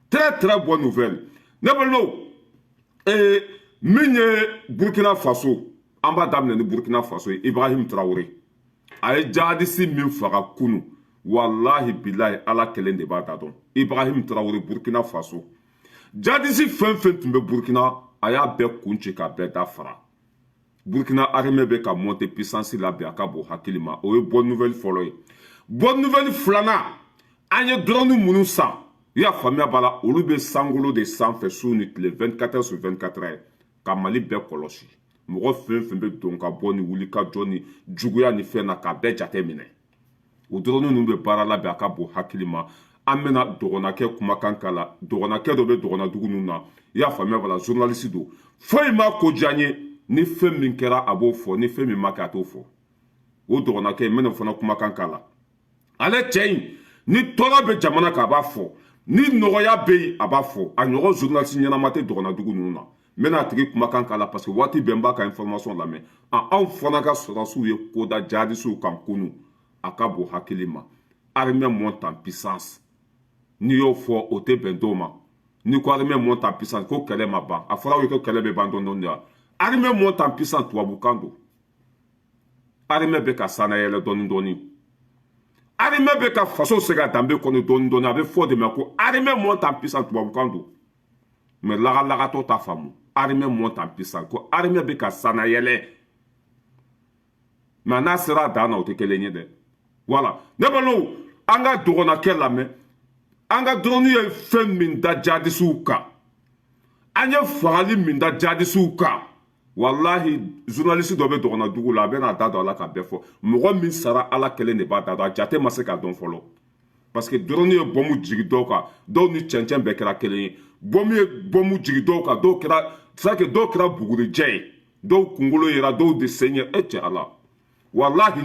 Très très bonne nouvelle. Nebelno, et Mine Burkina Faso, en bas d'amener Burkina Faso, Ibrahim Traoré. Aye jadisi min faga kunu. Wallahi billahi ala kelen de b'a dadon. Ibrahim Traoré Burkina Faso. Jadisi fen tun bɛ Burkina a y'a bɛɛ kun ci k'a bɛɛ da fara. Burkina armée bɛ ka monter puissance la bi a ka bon hakili ma. O ye bonne nouvelle fɔlɔ ye. Bonne nouvelle filanan an ye drone minnu san. I y'a faamuya b'a la olu bɛ sankolo de sanfɛ su ni tile 24 heures sur 24 heures ka Mali bɛɛ kɔlɔsi. Mɔgɔ fɛn bɛ don ka bɔ ni wuli ka jɔ ni juguya ni fɛn na k'a bɛɛ jate minɛ. O drone ninnu bɛ baara la bi a ka bon hakili ma. An bɛna dɔgɔnakɛ kumakan k'a la dɔgɔnakɛ dɔ bɛ dɔgɔnadugu ninnu na i y'a faamuya b'a la journaliste don foyi ma ko diya n ye ni fɛn min kɛra a b'o fɔ ni fɛn min ma kɛ a t'o fɔ o dɔgɔnakɛ n bɛna fana kumakan k'a la ale cɛ in ni tɔɔrɔ bɛ jamana kan a b'a fɔ ni nɔgɔya bɛ yen a b'a fɔ a ɲɔgɔn journaliste ɲɛnama tɛ dɔgɔnadugu ninnu na n bɛna a tigi kumakan k'a la parce que waati bɛɛ n b'a ka information lamɛn anw fana ka sɔrɔdasiw ye ko da jihadistes kan kunu a ka bon hakili ma armée monte en puissance n'i y'o fɔ o tɛ bɛn dɔw ma ni ko armée monte en puissance ko kɛlɛ ma ban a fɔra ko kɛlɛ bɛ ban dɔɔni dɔɔni armée monte en puissance tubabukan don armée bɛ ka sanayɛlɛ dɔɔni dɔɔni armée bɛ ka faso segin a danbe kɔnɔ dɔɔni dɔɔni a bɛ fɔ de ma ko armée monte en puissance tubabukan don mais lagalagatɔ t'a faamu armée monte en puissance ko armée bɛ ka sanayɛlɛ mais n'a sera a dan na o tɛ kelen ye dɛ voilà ne balimaw an ka dɔgɔnakɛ lamɛn. An ka drone ye fɛn min da jihadistes kan an ye fagali min da jihadistes kan wallahi journaliste dɔ bɛ dɔgɔnadugu la a bɛna da don a la ka bɛɛ fɔ mɔgɔ min sara ala kelen de b'a da don a jate ma se k'a dɔn fɔlɔ parce que drone ye bɔmu jigin dɔw kan dɔw ni cɛncɛn bɛɛ kɛra kelen ye bɔmu ye bɔmu jigin dɔw kan dɔw kɛra bugurijɛ ye dɔw kunkolo yera dɔw de sen ye e cɛ ala wallahi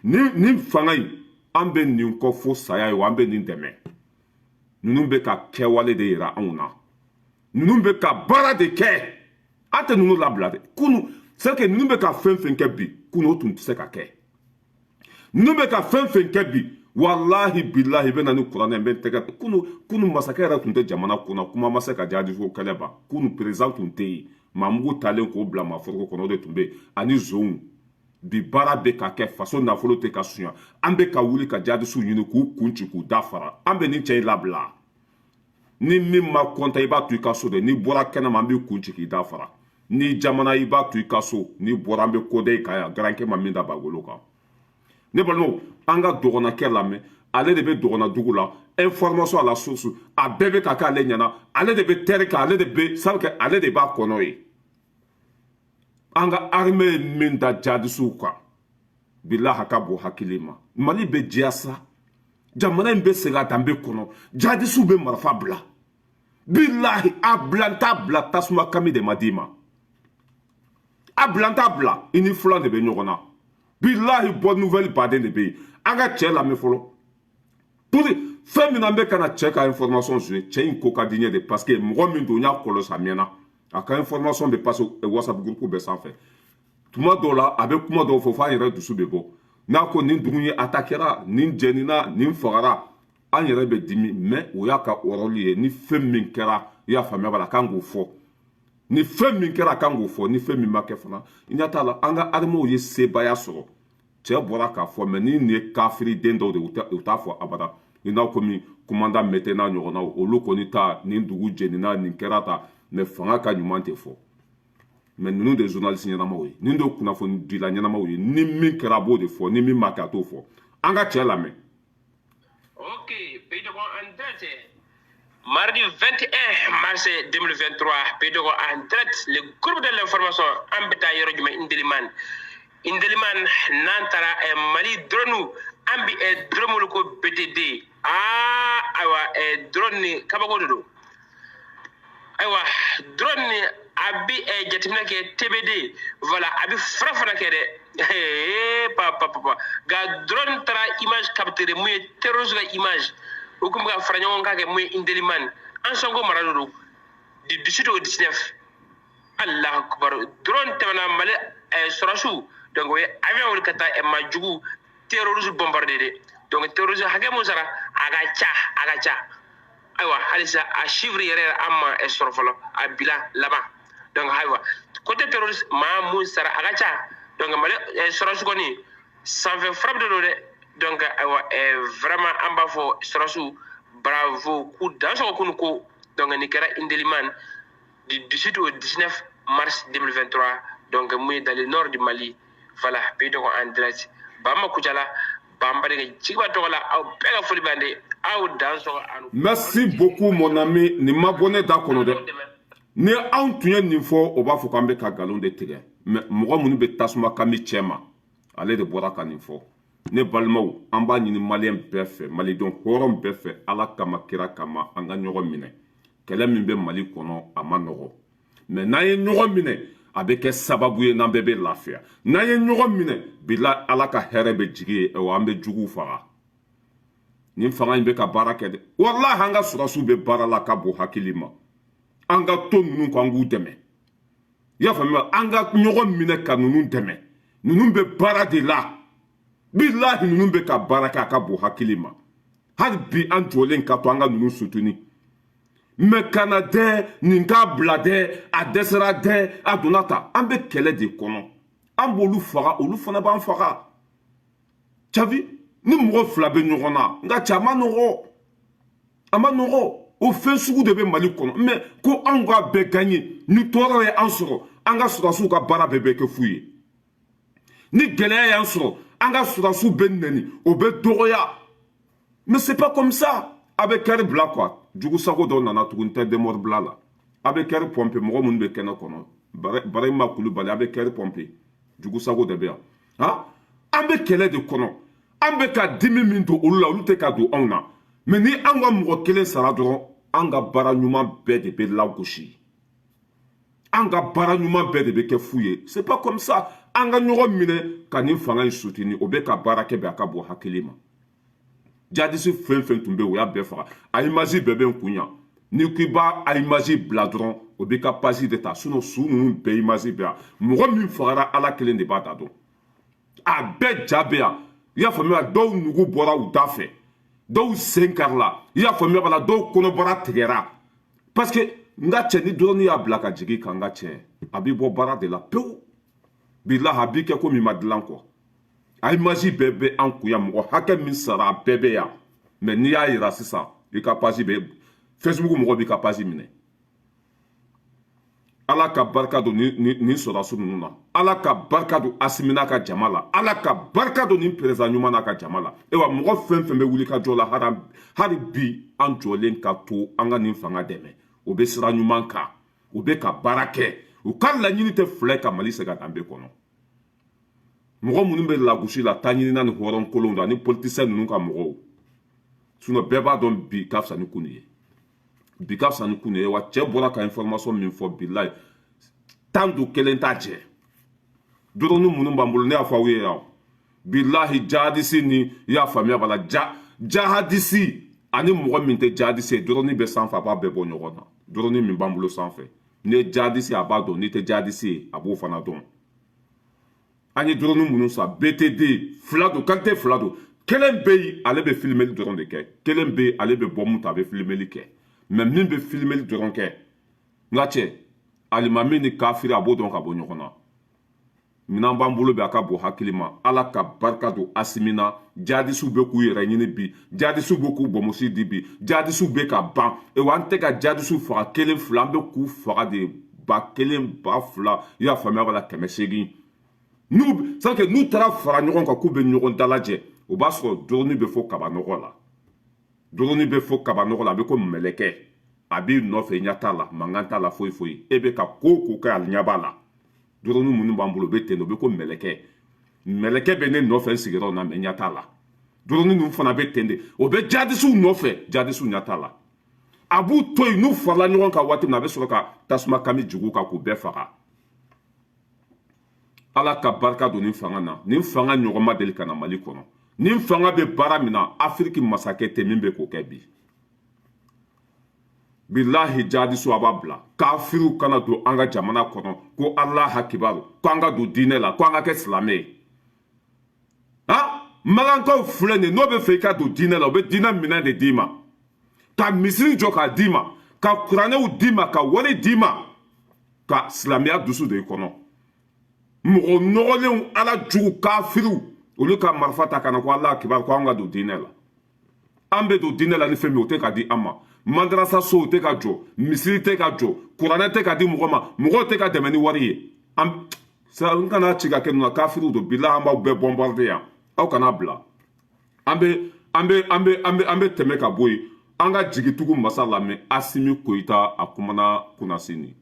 nin fanga in an bɛ nin kɔ fo saya ye wa an bɛ nin dɛmɛ. Ninnu bɛ ka kɛwale de yira anw na ninnu bɛ ka baara de kɛ an tɛ ninnu labila dɛ kunu c'est que ninnu bɛ ka fɛn kɛ bi kunu o tun tɛ se ka kɛ ninnu bɛ ka fɛn kɛ bi walahi bilahi bɛ na ni kuranɛ n bɛ tɛgɛ kunu masakɛ yɛrɛ tun tɛ jamana kunna kuma ma se ka jihadistes kɛlɛ ban kunu président tun tɛ yen Mamugu talen k'o bila maaforoko kɔnɔ o de tun bɛ yen ani zonw bi baara bɛ ka kɛ faso nafolo tɛ ka suɲa an bɛ ka wuli ka jihadistes ɲini k'u kun ci k'u da fara an bɛ nin cɛ in labila ni min ma kɔnta i b'a to i ka so dɛ n'i bɔra kɛnɛma an bɛ kun ci k'i da fara ni jamana i b'a to i ka so n'i bɔra an bɛ ko da i kan yan garankɛ ma min da bagolo kan ne balimaw an ka dɔgɔnakɛ lamɛn ale de bɛ dɔgɔnadugu la information à la source a bɛɛ bɛ ka kɛ ale ɲɛna ale de bɛ terre kɛ ale de bɛ sabu kɛ ale de b'a kɔnɔ ye an ka armée min da jihadistes kan bilahi a ka bon hakili ma Mali bɛ diya sa jamana in bɛ segin a danbe kɔnɔ jihadistes bɛ marifa bila bilahi a bila n t'a bila tasuma kami de ma d'i ma a bila n t'a bila i ni filan de bɛ ɲɔgɔn na bilahi bonne nouvelle baden de bɛ yen an ka cɛ lamɛn fɔlɔ pour fɛn min an bɛ ka na cɛ ka information jouer cɛ in ko ka di n ye de parce que mɔgɔ min don n y'a kɔlɔsi a mɛnna a ka information bɛ passe whatsapp groupe bɛɛ sanfɛ tuma dɔw la a bɛ kuma dɔw fɔ f'an yɛrɛ dusu bɛ bɔ n'a ko nin dugu ye attaquera nin jɛnina nin fagara an yɛrɛ bɛ dimi mais o y'a ka rôle ye ni fɛn min kɛra i y'a faamuya b'a la a kan k'o fɔ ni fɛn min kɛra a kan k'o fɔ ni fɛn min ma kɛ fana i ɲɛ t'a la an ka armées ye sebaya sɔrɔ cɛ bɔra k'a fɔ mais ni nin ye kafiri den dɔw de u t'a fɔ abada i n'a komi commandant Mete n'a ɲɔgɔnnaw olu kɔni ta nin dugu jɛnina nin kɛra ta mais fanga ka ɲuman tɛ fɔ mais ninnu de journalistes ɲɛnamaw ye nin de kunnafoni dila ɲɛnamaw ye ni min kɛra a b'o de fɔ ni min ma kɛ a t'o fɔ an ka cɛ lamɛn. Ok, Pays de Gaulle en direct. Mardi 21 mars 2023, Pays de Gaulle en direct, le groupe de l'information Ambeta Yorojuma Indeliman. Indeliman Nantara et Mali Dronou, Ambi et Dromoluko BTD. Ah, awa, drone Kabagodo. Awa, drone abi jatimina ke TBD. Voilà, abi frafana ke de. Papa. Ga drone tara image capturé, mouye terrorisme ga image. Ou comme ga franyon ka ke mouye Indeliman. En songo maradodo. Du 18 au 19. Allah akbar. Drone temana male sorasou. Donc oui, avion wol kata e majugu terrorisme bombardé de. Donc terrorisme hage mo sara agacha. aywa halisa a chiffre yɛrɛ amma sɔrɔ fɔlɔ a bila laban donc aywa côté terroriste maa mun sara a ka ca donc mali sɔrɔsi kɔni sanfɛ frappe de don dɛ donc aywa vraiment an b'a fɔ sɔrɔsiw bravo k'u dansɔgɔ kunu ko donc nin kɛra Indeliman du 18 au 19 mars 2023 donc mun ye dans le nord du Mali voilà pays tɔgɔ en direct Bama Kucala Bamba de Chiba tɔgɔ la aw bɛɛ ka foli bande aw dansɔgɔ anu merci beaucoup mon ami ni ma bɔnɛ da kɔnɔ dɛ ni anw tun ye nin fɔ o b'a fɔ k'an bɛ ka nkalon de tigɛ mais mɔgɔ minnu bɛ tasuma kami cɛ ma ale de bɔra ka nin fɔ ne balimaw an b'a ɲini maliyɛn bɛɛ fɛ malidenw hɔrɔn bɛɛ fɛ ala kama kira kama an ka ɲɔgɔn minɛ kɛlɛ min bɛ mali kɔnɔ a ma nɔgɔ mais n'an ye ɲɔgɔn minɛ a bɛ kɛ sababu ye n'an bɛɛ bɛ lafiya n'an ye ɲɔgɔn minɛ bila ala ka hɛrɛ bɛ jigi ye wa an bɛ juguw faga nin fanga in bɛ ka baara kɛ dɛ walahi an ka sɔrɔsiw bɛ baara la ka bon hakili ma an ka to ninnu ko an k'u dɛmɛ i y'a faamuya an ka ɲɔgɔn minɛ ka ninnu dɛmɛ ninnu bɛ baara de la bilahi ninnu bɛ ka baara kɛ a ka bon hakili ma hali bi an jɔlen ka to an ka ninnu sutuni mɛ kana dɛ nin k'a bila dɛ a dɛsɛra dɛ a donna ta an bɛ kɛlɛ de kɔnɔ an b'olu faga olu fana b'an faga cavi ni mɔgɔ fila bɛ ɲɔgɔn na nka cɛ a ma nɔgɔ o fɛn sugu de bɛ mali kɔnɔ mɛ ko anw k'a bɛɛ gagne ni tɔɔrɔ ye an sɔrɔ an ka sɔrɔsiw ka baara bɛɛ bɛ kɛ fu ye ni gɛlɛya y'an sɔrɔ an ka sɔrɔsiw bɛ nɛni o bɛ dɔgɔya mais c'est pas comme ça a bɛ kɛri bila quoi jugusago dɔw nana tuguni tɛ demɔri bila la a bɛ kɛri pɔmpe mɔgɔ minnu bɛ kɛnɛ kɔnɔ barahima kulubali a bɛ kɛri pɔmpe jugusago de bɛ yan han an bɛ kɛlɛ de kɔnɔ an bɛ ka dimi min don olu la olu tɛ ka don anw na mais ni an ka mɔgɔ kelen sara dɔrɔn an ka baara ɲuman bɛɛ de bɛ lagosi an ka baara ɲuman bɛɛ de bɛ kɛ fu ye c'est pas comme ça an ka ɲɔgɔn minɛ ka nin fanga in sutini o bɛ ka baara kɛ bɛn a ka bɔ hakili ma jadisi fɛn fɛn tun bɛ o y'a bɛɛ faga a image bɛɛ bɛ n kun yan n'i ko i b'a a image bila dɔrɔn o b'i ka page de ta sinon su ninnu bɛɛ image bɛ yan mɔgɔ min fagara ala kelen de b'a da dɔn a bɛɛ ja bɛ yan i y'a faamuya dɔw nugu bɔra u da fɛ dɔw sen karila i y'a faamuya bala dɔw kɔnɔbara tigɛra parce que n ka cɛ ni dɔrɔn y'a bila ka jigin kan n ka cɛ a b'i bɔ baara de la pewu bilahi a b'i kɛ ko min ma dilan kɔ a image bɛɛ bɛ an kun yan mɔgɔ hakɛ min sara a bɛɛ bɛ yan mais n'i y'a yira sisan i ka page bɛ Facebook mɔgɔ b'i ka page minɛ ala ka barika don nin sɔrɔdasi ninnu na ala ka barika don Asimina ka jama la ala ka barika don nin président ɲuman n'a ka jama la e wa mɔgɔ fɛn fɛn bɛ wuli ka jɔ la hali bi an jɔlen ka to an ka nin fanga dɛmɛ o bɛ sira ɲuman kan o bɛ ka baara kɛ u ka laɲini tɛ filɛ ka Mali segin danbe kɔnɔ mɔgɔ minnu bɛ lagosi la taɲinina ni hɔrɔn kolonw la ni politisiyɛn ninnu ka mɔgɔw sinon bɛɛ b'a dɔn bi ka fisa ni kunu ye bi ka fisa ni kunu ye wa cɛ bɔra ka information min fɔ bilayi tan do kelen t'a jɛ dɔrɔni minnu b'an bolo ne y'a fɔ aw ye yan bilahi jahadisi ni i y'a faamuya b'a la jahadisi ani mɔgɔ min tɛ jahadisi ye dɔrɔni bɛ sanfɛ a b'a bɛɛ bɔ ɲɔgɔn na dɔrɔni min b'an bolo sanfɛ ni ye jahadisi a b'a dɔn n'i tɛ jahadisi ye a b'o fana dɔn an ye dɔrɔni minnu san BTD fila don qualité fila don kelen bɛ yen ale bɛ filmeli dɔrɔn de kɛ kelen bɛ yen ale bɛ bɔ mun ta a bɛ filmeli kɛ mais min bɛ filmeli dɔrɔn kɛ n ka cɛ alimami ni kafiri a b'o dɔn ka bɔ ɲɔgɔn na minɛn b'an bolo bɛ a ka bɔ hakili ma ala ka barika don Asimina jihadisiw bɛ k'u yɛrɛ ɲini bi jihadisiw bɛ k'u bɔnmusi di bi jihadisiw bɛ ka ban wa an tɛ ka jihadisiw faga kelen fila an bɛ k'u faga de ba kelen ba fila i y'a faamuya b'a la 800 n'u taara fara ɲɔgɔn kan k'u bɛ ɲɔgɔn dalajɛ o b'a sɔrɔ dɔrɔni bɛ fɔ kabanɔgɔ la dɔrɔni bɛ fɔ kabanɔgɔ la a bɛ ko mɛlɛkɛ a b'i nɔfɛ ɲɛ t'a la mankan t'a la foyi foyi e bɛ ka ko kɛ a ɲɛ b'a la dɔrɔni minnu b'an bolo o bɛ ten o bɛ ko mɛlɛkɛ bɛ ne nɔfɛ n sigiyɔrɔ na mɛ ɲɛ t'a la dɔrɔni ninnu fana bɛ ten de o bɛ jihadisiw nɔfɛ jihadisiw ɲɛ t'a la a b'u to yen n'u farala ɲɔgɔn kan waati min na a bɛ sɔrɔ ka tasuma kami jugu kan k'u bɛɛ faga ala ka barika don nin fanga na nin fanga ɲɔgɔn ma deli ka na Mali kɔnɔ nin fanga bɛ baara min na Afiriki masakɛ tɛ min bɛ k'o kɛ bi bilahi jihadisiw a b'a bila kafiriw kana don an ka jamana kɔnɔ ko Allah hakibaru ko an ka don diinɛ la ko an ka kɛ silamɛ ye han magankaw filɛ nin n'o bɛ fɛ i ka don diinɛ la o bɛ diinɛ minɛn de d'i ma ka misiri jɔ k'a d'i ma ka kuranɛw d'i ma ka wari d'i ma ka silamɛya dusu de i kɔnɔ mɔgɔ nɔgɔlenw ala jugu kafiriw olu ka marifa ta ka na ko ala kibaru ko an ka don diinɛ la an bɛ don diinɛ la ni fɛn min o tɛ ka di an ma madarasa sow tɛ ka jɔ misiri tɛ ka jɔ kuranɛ tɛ ka di mɔgɔ ma mɔgɔw tɛ ka dɛmɛ ni wari ye n kana ci ka kɛ ninnu na kafiriw don bilahi an b'aw bɛɛ bɔnbɔride yan aw kana bila an bɛ tɛmɛ ka bɔ yen an ka jigitugu masa lamɛn Asimi Koyita a kumana Kunasini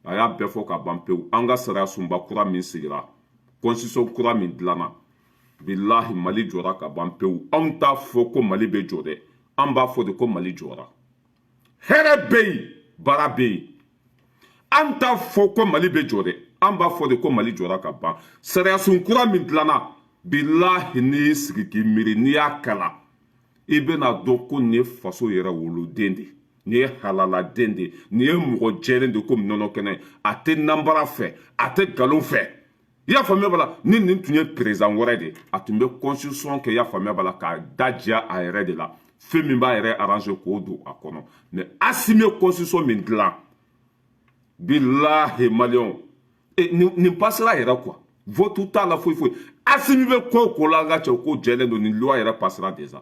a y'a bɛɛ fɔ ka ban pewu an ka sariya sunba kura min sigira constitution kura min dilanna bilahi Mali jɔra ka ban pewu anw t'a fɔ ko Mali bɛ jɔ dɛ an b'a fɔ de ko Mali jɔra hɛrɛ bɛ yen baara bɛ yen an t'a fɔ ko Mali bɛ jɔ dɛ an b'a fɔ de ko Mali jɔra ka ban sariya sun kura min dilanna bilahi n'i y'i sigi k'i miiri n'i y'a kala i bɛna dɔn ko nin ye faso yɛrɛ woloden de nin ye halaladen de nin ye mɔgɔ jɛlen de komi nɔnɔ kɛnɛ a tɛ nanbara fɛ a tɛ nkalon fɛ i y'a faamuya bala ni nin tun ye perezan wɛrɛ de a tun bɛ constitution kɛ i y'a faamuya bala k'a dajiya a yɛrɛ de la fɛn min b'a yɛrɛ arranger k'o don a kɔnɔ mais Asimi ye constitution min dilan bilahi maliyɛnw nin passera yɛrɛ quoi vote t'a la foyi foyi Asimi bɛ ko o ko la an ka cɛ ko jɛlen don nin loi yɛrɛ passera déjà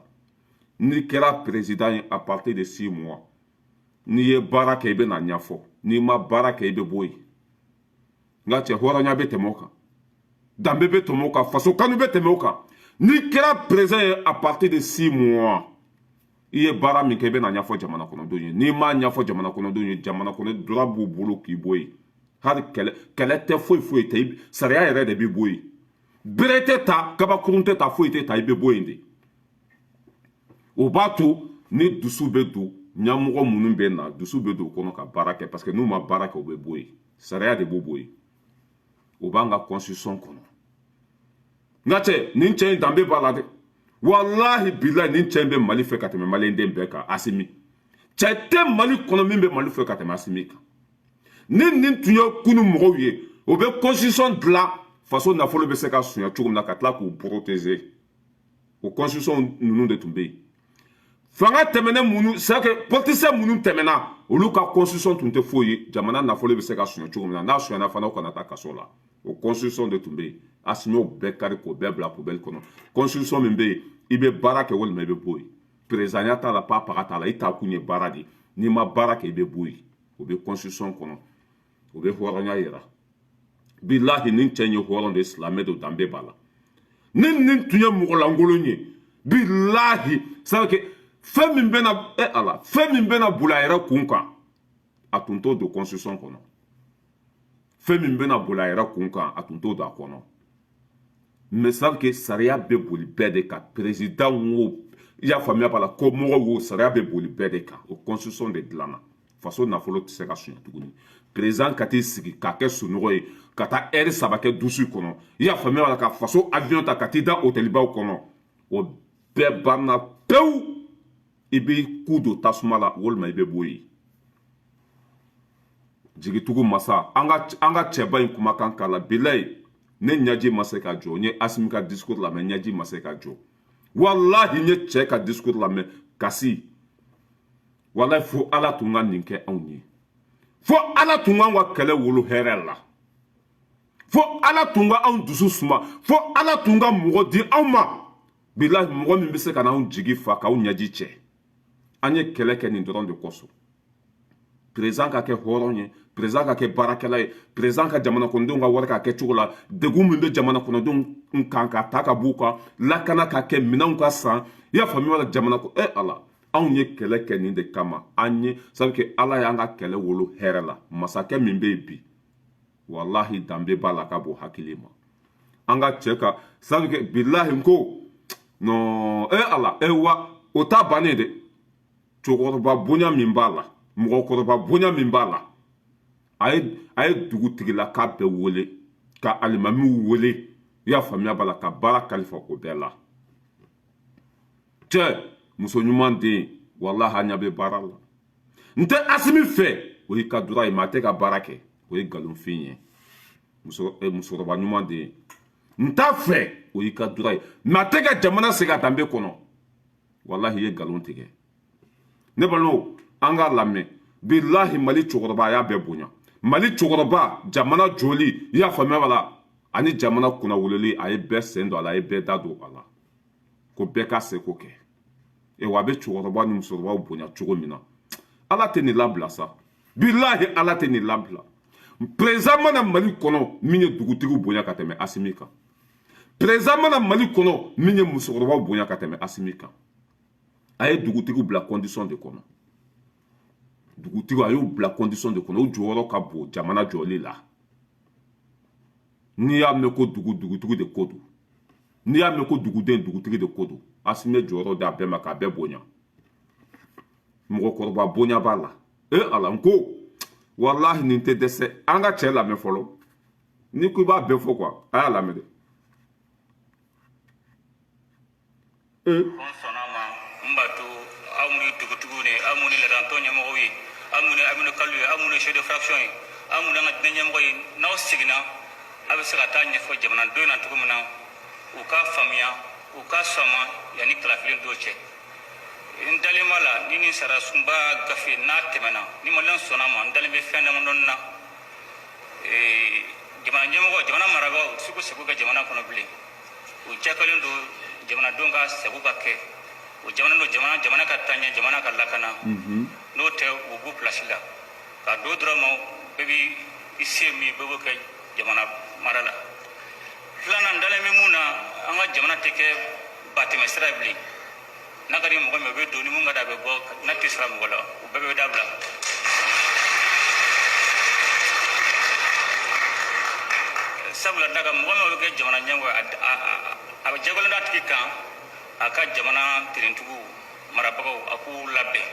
n'i kɛra président ye à partir de 6 mois n'i ye baara kɛ i bɛ na ɲɛfɔ n'i ma baara kɛ i bɛ bɔ yen n ka cɛ hɔrɔnya bɛ tɛmɛ o kan danbe bɛ tɛmɛ o kan faso kanu bɛ tɛmɛ o kan n'i kɛra président ye à partir de 6 mois i ye baara min kɛ i bɛ na ɲɛfɔ jamana kɔnɔdenw ye n'i m'a ɲɛfɔ jamana kɔnɔdenw ye jamana kɔnɔ dɔrɔn b'u bolo k'i bɔ yen hali kɛlɛ tɛ foyi foyi tɛ sariya yɛrɛ de bɛ bɔ yen bere tɛ ta kabakurun tɛ ta foyi tɛ ta i bɛ bɔ yen de o b'a to ni dusu bɛ don ɲɛmɔgɔ minnu bɛ na dusu bɛ don o kɔnɔ ka baara kɛ parce que n'u ma baara kɛ u bɛ bɔ yen sariya de b'o bɔ yen o b'an ka constitution kɔnɔ n ka cɛ nin cɛ in danbe b'a la dɛ walahi bilahi nin cɛ in bɛ Mali fɛ ka tɛmɛ maliyɛnden bɛɛ kan Asimi cɛ tɛ Mali kɔnɔ min bɛ Mali fɛ ka tɛmɛ Asimi kan ni nin tun ye kunun mɔgɔw ye o bɛ constitution dilan faso nafolo bɛ se ka suɲɛ cogo min na ka tila k'u protéger o constitution ninnu de tun bɛ yen fanga tɛmɛnen minnu c'est que politicien minnu tɛmɛna olu ka constitution tun tɛ foyi ye jamana nafolo bɛ se ka suɲɛ cogo min na n'a suɲɛna fana o kana taa kaso la o constitution de tun bɛ yen Asimi y'o bɛɛ kari k'o bɛɛ bila poubelle kɔnɔ constitution min bɛ yen i bɛ baara kɛ walima i bɛ bɔ yen présidenya t'a la paga t'a la i taa kun ye baara de n'i ma baara kɛ i bɛ bɔ yen o bɛ constitution kɔnɔ o bɛ hɔrɔnya yira bilahi nin cɛ in ye hɔrɔn de ye silamɛ don danbe b'a la ni nin tun ye mɔgɔlankolon ye bilahi c'est que fɛn min bɛna ala fɛn min bɛna boli a yɛrɛ kun kan a tun t'o don constitution kɔnɔ fɛn min bɛna boli a yɛrɛ kun kan a tun t'o don a kɔnɔ mais c'est que sariya bɛ boli bɛɛ de kan président wo i y'a faamuya b'a la ko mɔgɔw wo sariya bɛ boli bɛɛ de kan o constitution de dilanna faso nafolo tɛ se ka suɲɛ tuguni président ka t'i sigi k'a kɛ sunɔgɔ ye ka taa heure 3 kɛ dusu kɔnɔ i y'a faamuya b'a la ka faso avion ta ka t'i da hôtelibaw kɔnɔ o bɛɛ banna pewu i b'i ku don tasuma la walima i bɛ bɔ yen jigitugu masa an ka cɛba in kumakan k'a la bilayi ne ɲɛji ma se ka jɔ n ye Asimi ka discours lamɛn ɲɛji ma se ka jɔ walahi n ye cɛ ka discours lamɛn kasi walahi fo ala tun ka nin kɛ anw ye fo ala tun k'an ka kɛlɛ wolo hɛrɛ la fo ala tun ka anw dusu suma fo ala tun ka mɔgɔ di anw ma bilahi mɔgɔ min bɛ se ka n'anw jigi fa k'aw ɲɛji cɛ an ye kɛlɛ kɛ nin dɔrɔn de kosɔn président ka kɛ hɔrɔn ye président ka kɛ baarakɛla ye président ka jamana kɔnɔdenw ka wari ka kɛ cogo la degun min bɛ jamana kɔnɔdenw kan ka ta ka b'u kan lakana ka kɛ minɛnw ka san i y'a faamuya la jamana ko ala anw ye kɛlɛ kɛ nin de kama an ye sabu que ala y'an ka kɛlɛ wolo hɛrɛ la masakɛ min bɛ yen bi walahi danbe b'a la ka bɔ hakili ma an ka cɛ ka sabu que bilahi n ko non ala wa o t'a bannen dɛ cɛkɔrɔba bonya min b'a la mɔgɔkɔrɔba bonya min b'a la a ye dugutigilaka bɛɛ wele ka alimamiw wele i y'a faamuya b'a la ka baara kalifa o bɛɛ la cɛ muso ɲuman den walahi a ɲɛ bɛ baara la n tɛ Asimi fɛ o y'i ka dura ye maa tɛ ka baara kɛ o ye nkalonfin ye musokɔrɔba ɲuman den n t'a fɛ o y'i ka dura ye maa tɛ ka jamana segin a danbe kɔnɔ walahi i ye nkalon tigɛ ne balo an ka lamɛn bilahi mali cɛkɔrɔba a y'a bɛɛ bonya mali cɛkɔrɔba jamana joli i y'a faamuya wala ani jamana kunna wulili a ye bɛɛ sen don a la a ye bɛɛ da don a la ko bɛɛ ka seko kɛ wa a bɛ cɛkɔrɔba ni musokɔrɔbaw bonya cogo min na ala tɛ nin labila sa bilahi ala tɛ nin labila président mana mali kɔnɔ min ye dugutigiw bonya ka tɛmɛ asimi kan président mana mali kɔnɔ min ye musokɔrɔbaw bonya ka tɛmɛ asimi kan a ye dugutigiw bila condition de kɔnɔ dugutigiw a y'u bila condition de kɔnɔ o jɔyɔrɔ ka bon jamana jɔli la n'i y'a mɛn ko dugutigi de ko don n'i y'a mɛn ko duguden dugutigi de ko don asimi jɔyɔrɔ d'a bɛɛ ma k'a bɛɛ bonya mɔgɔkɔrɔba bonya b'a la ala n ko walahi nin tɛ dɛsɛ an ka cɛ lamɛn fɔlɔ ni ko i b'a bɛɛ fɔ quoi a y'a lamɛn dɛ sɔnna ma n b'a to aw minnu ye dugutigiw ye aw minnu ye ladantɔn ɲɛmɔgɔw ye aw minnu ye Aminu Kalu ye aw minnu ye chef de fraction ye aw minnu y'an ka diinɛ ɲɛmɔgɔ ye n'aw seginna a bɛ se ka taa ɲɛfɔ jamanadenw na cogo min na u k'a faamuya u k'a sɔn ma yanni kalafili dɔw cɛ n dalen b'a la ni nin sara sunba gafe n'a tɛmɛna ni maliyɛn sɔnna ma n dalen bɛ fɛn damadɔni na jamana ɲɛmɔgɔ jamana marabagaw seko seko kɛ jamana kɔnɔ bilen u jɛkalen don jamanadenw ka seko ka kɛ o jamana don jamana ka taa ɲɛ jamana ka lakana n'o tɛ u b'u pilasi la ka do dɔrɔn ma bɛɛ b'i se min bɛɛ b'o kɛ jamana mara la filanan n dalen bɛ mun na an ka jamana tɛ kɛ batɛmɛ sira bilen n'a ka di mɔgɔ min o bɛ don ni mun ka da bɛ bɔ n'a tɛ sira mɔgɔ la o bɛɛ bɛ dabila sabula daga mɔgɔ min bɛ kɛ jamana ɲɛmɔgɔ a bɛ jagolen d'a tigi kan a ka jamana tenentigiw marabagaw a k'u labɛn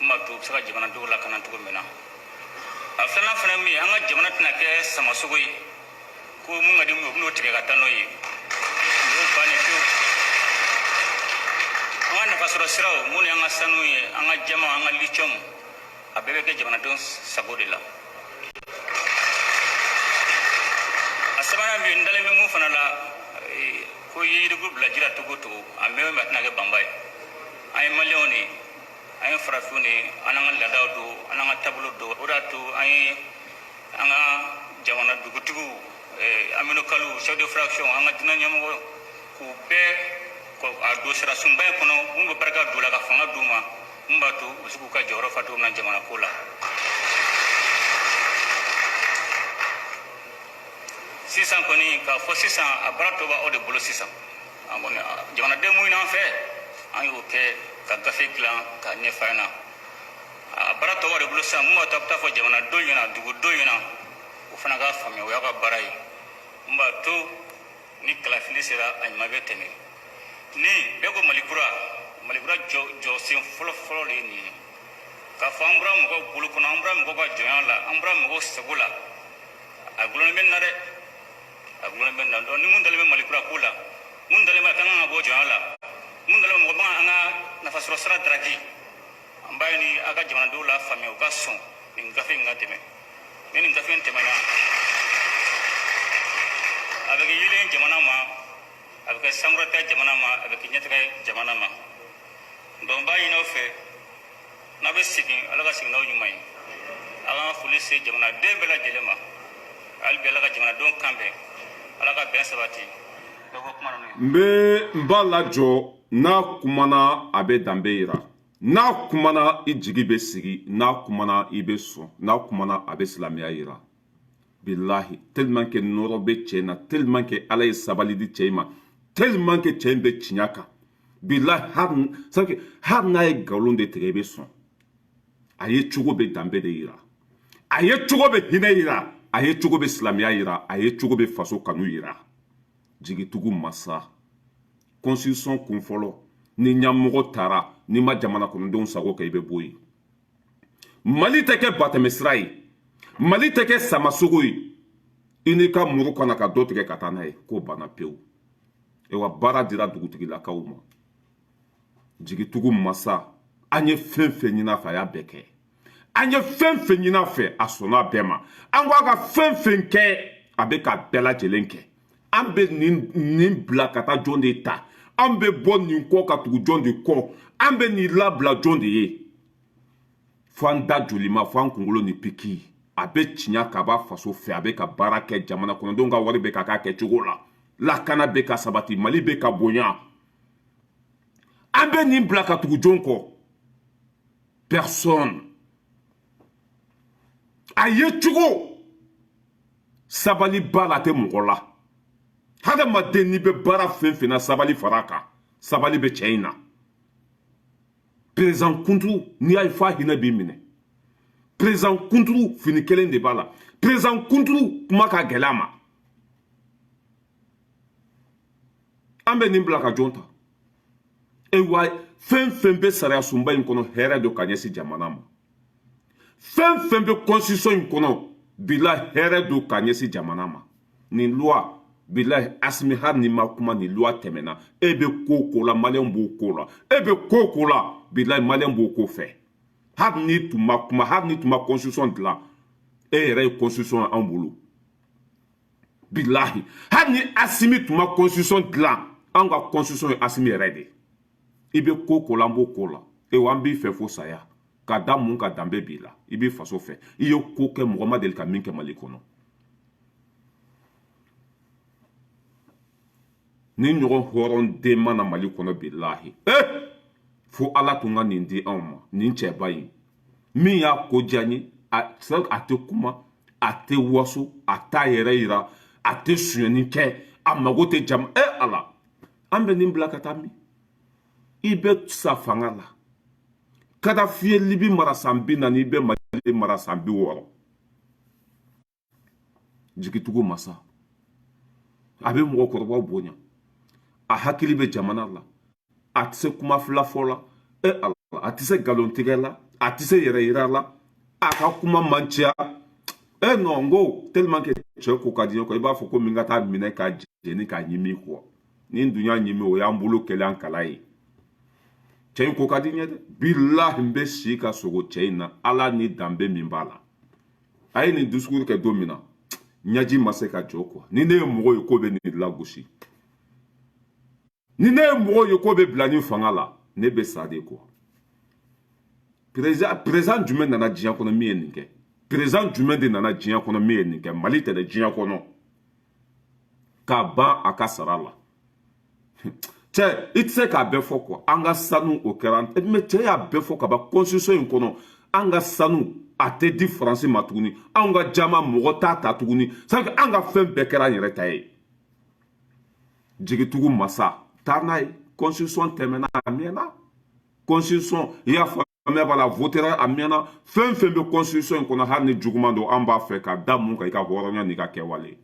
min b'a to u bɛ se ka jamanadenw lakana cogo min na a filanan fana min ye an ka jamana tɛna kɛ samasogo ye ko mun ka di mun ye u bɛn'o tigɛ ka taa n'o ye o y'o bannen pewu an ka nafasɔrɔ siraw mun y'an ka sanu ye an ka jɛma an ka lithium a bɛɛ bɛ kɛ jamanadenw sago de la a sabanan min n dalen bɛ mun fana la ko yirigu bila ji la cogo o cogo a mɛn a tɛna kɛ banba ye an ye maliyɛnw de an ye farafinw de an n'an ka laadaw don an n'an ka taabolo don o de y'a to an ye an ka jamana dugutigiw Aminu Kalu chef de fraction an ka diinɛ ɲɛmɔgɔ k'u bɛɛ a don sira sunba in kɔnɔ mun bɛ barika don la ka fanga d'u ma mun b'a to u bɛ se k'u ka jɔyɔrɔ fa cogo min na jamana ko la sisan kɔni k'a fɔ sisan a baara tɔ b'aw de bolo sisan an kɔni jamanaden mun y'an fɛ an y'o kɛ ka gafe dilan k'a ɲɛf'a ɲɛna a baara tɔ b'aw de bolo sisan mun b'a to a bɛ taa fɔ jamanadenw ɲɛna dugudenw ɲɛna o fana k'a faamuya o y'a ka baara ye mun b'a to ni kalafili sera a ɲuman bɛ tɛmɛ ni bɛɛ ko malikura jɔsen fɔlɔ-fɔlɔ de ye nin ye k'a fɔ an bɔra mɔgɔw bolo kɔnɔ an bɔra mɔgɔw ka jɔnya la an bɔra mɔgɔw sago la a gulonnen bɛ nin na dɛ a gulonnen bɛ nin na donc ni mun dalen bɛ malikura ko la mun dalen bɛ k'an kan ka bɔ jɔnya la mun dalen bɛ mɔgɔ man an ka nafasɔrɔ sira daraki an b'a ɲini a ka jamanadenw la faamuya u ka sɔn nin gafe in ka tɛmɛ ni nin gafe in tɛmɛna a bɛ kɛ yelen jamana ma a bɛ kɛ sankɔrɔta jamana ma a bɛ kɛ ɲɛtaga jamana ma donc n b'a ɲini aw fɛ n'a bɛ segin ala ka segin n'aw ɲuman ye a ka foli se jamanaden bɛɛ lajɛlen ma hali bi ala ka jamanadenw kan bɛn ala ka bɛn sabati dɔ bɔ kuma ninnu ye. n b'a lajɔ n'a kumana a bɛ danbe yira n'a kumana i jigi bɛ sigi n'a kumana i bɛ sɔn n'a kumana a bɛ silamɛya yira bilahi tellement que nɔrɔ bɛ cɛ in na tellement que ala ye sabali di cɛ in ma tellement que cɛ in bɛ tiɲɛ kan bilahi hali n'a ye nkalon de tigɛ i bɛ sɔn a ye cogo bɛ danbe de yira a ye cogo bɛ hinɛ yira a ye cogo bɛ silamɛya yira a ye cogo bɛ faso kanu yira jigitigiw masa constitution kun fɔlɔ ni ɲɛmɔgɔ taara n'i ma jamana kɔnɔdenw sago kɛ i bɛ bɔ yen mali tɛ kɛ batɛmɛsira ye mali tɛ kɛ samasogo ye i n'i ka muru kana ka dɔ tigɛ ka taa n'a ye k'o banna pewu wa baara dira dugutigilakaw ma jigitigiw masa an ye fɛn fɛn ɲini a fɛ a y'a bɛɛ kɛ an ye fɛn fɛn ɲini a fɛ a sɔnna a bɛɛ ma an ko a ka fɛn fɛn kɛ a bɛ ka bɛɛ lajɛlen kɛ an bɛ nin bila ka taa jɔn de ta an bɛ bɔ nin kɔ ka tugu jɔn de kɔ an bɛ nin labila jɔn de ye fo an da joli ma fo an kunkolo ni piki a bɛ tiɲɛ ka b'a faso fɛ a bɛ ka baara kɛ jamana kɔnɔdenw ka wari bɛ ka k'a kɛcogo la lakana bɛ ka sabati mali bɛ ka bonya an bɛ nin bila ka tugu jɔn kɔ personne a ye cogo sabali ba la tɛ mɔgɔ la hadamaden n'i bɛ baara fɛn fɛn na sabali fara a kan sabali bɛ cɛ in na président kunturu n'i y'a ye f'a hinɛ b'i minɛ président kunturu fini kelen de b'a la président kunturu kuma ka gɛlɛ a ma an bɛ nin bila ka jɔn ta e wa fɛn fɛn bɛ sariya sunba in kɔnɔ hɛrɛ don ka ɲɛsin jamana ma fɛn fɛn bɛ constitution in kɔnɔ bila hɛrɛ don ka ɲɛsin jamana ma nin loi bilahi Asimi hali ni ma kuma ni loi tɛmɛna e bɛ ko ko la maliyɛnw b'o ko la e bɛ ko ko la bilahi maliyɛnw b'o ko fɛ hali ni tun ma kuma hali ni tun ma constitution dilan e yɛrɛ ye constitution anw bolo bilahi hali ni Asimi tun ma constitution dilan anw ka constitution ye Asimi yɛrɛ de i bɛ ko ko la an b'o ko la e wa an b'i fɛ fo saya ka da mun ka danbe b'i la i b'i faso fɛ i ye ko kɛ mɔgɔ ma deli ka min kɛ Mali kɔnɔ ni ɲɔgɔn hɔrɔn den mana Mali kɔnɔ bilahi fo Ala tun ka nin di anw ma nin cɛba in min y'a ko diya n ye a tɛ kuma a tɛ waso a t'a yɛrɛ yira a tɛ sonyɛni kɛ a mago tɛ jama Ala an bɛ nin bila ka taa min i bɛ sa fanga la Kadafi ye Libi mara san 40 i bɛ Mali mara san 60 jigitugu masa a bɛ mɔgɔkɔrɔbaw bonya a hakili bɛ jamana la a tɛ se kuma filafɔ la Ala a tɛ se nkalontigɛ la a tɛ se yɛrɛ yira la a ka kuma man ca non n ko tellement que cɛ ko ka di ɲɛ kɔ i b'a fɔ ko min ka taa minɛ k'a jeni k'a ɲimi kɔ ni dun y'a ɲimi o y'an bolo kɛlɛ an kala ye cɛ in ko ka di ɲɛ dɛ bilahi n bɛ si ka sogo cɛ in na Ala ni danbe min b'a la a ye nin discours kɛ don min na ɲɛji ma se ka jɔ quoi ni ne ye mɔgɔ ye k'o bɛ nin lagosi ni ne ye mɔgɔ ye k'o bɛ bila nin fanga la ne bɛ sa de quoi président jumɛn nana diɲɛ kɔnɔ min ye nin kɛ président jumɛn de nana diɲɛ kɔnɔ min ye nin kɛ Mali tɛ dɛ diɲɛ kɔnɔ k'a ban a ka sara la cɛ i tɛ se k'a bɛɛ fɔ quoi an ka sanu o kɛra mais cɛ y'a bɛɛ fɔ ka ban constitution in kɔnɔ an ka sanu a tɛ di Faransi ma tuguni anw ka jama mɔgɔ t'a ta tuguni c'est à dire an ka fɛn bɛɛ kɛra an yɛrɛ ta ye jigitugu masa taa n'a ye constitution tɛmɛna a mɛnna constitution i y'a faamuya b'a la votera a mɛnna fɛn fɛn bɛ constitution in kɔnɔ hali ni juguman don an b'a fɛ ka da mun kan i ka hɔrɔnya n'i ka kɛwale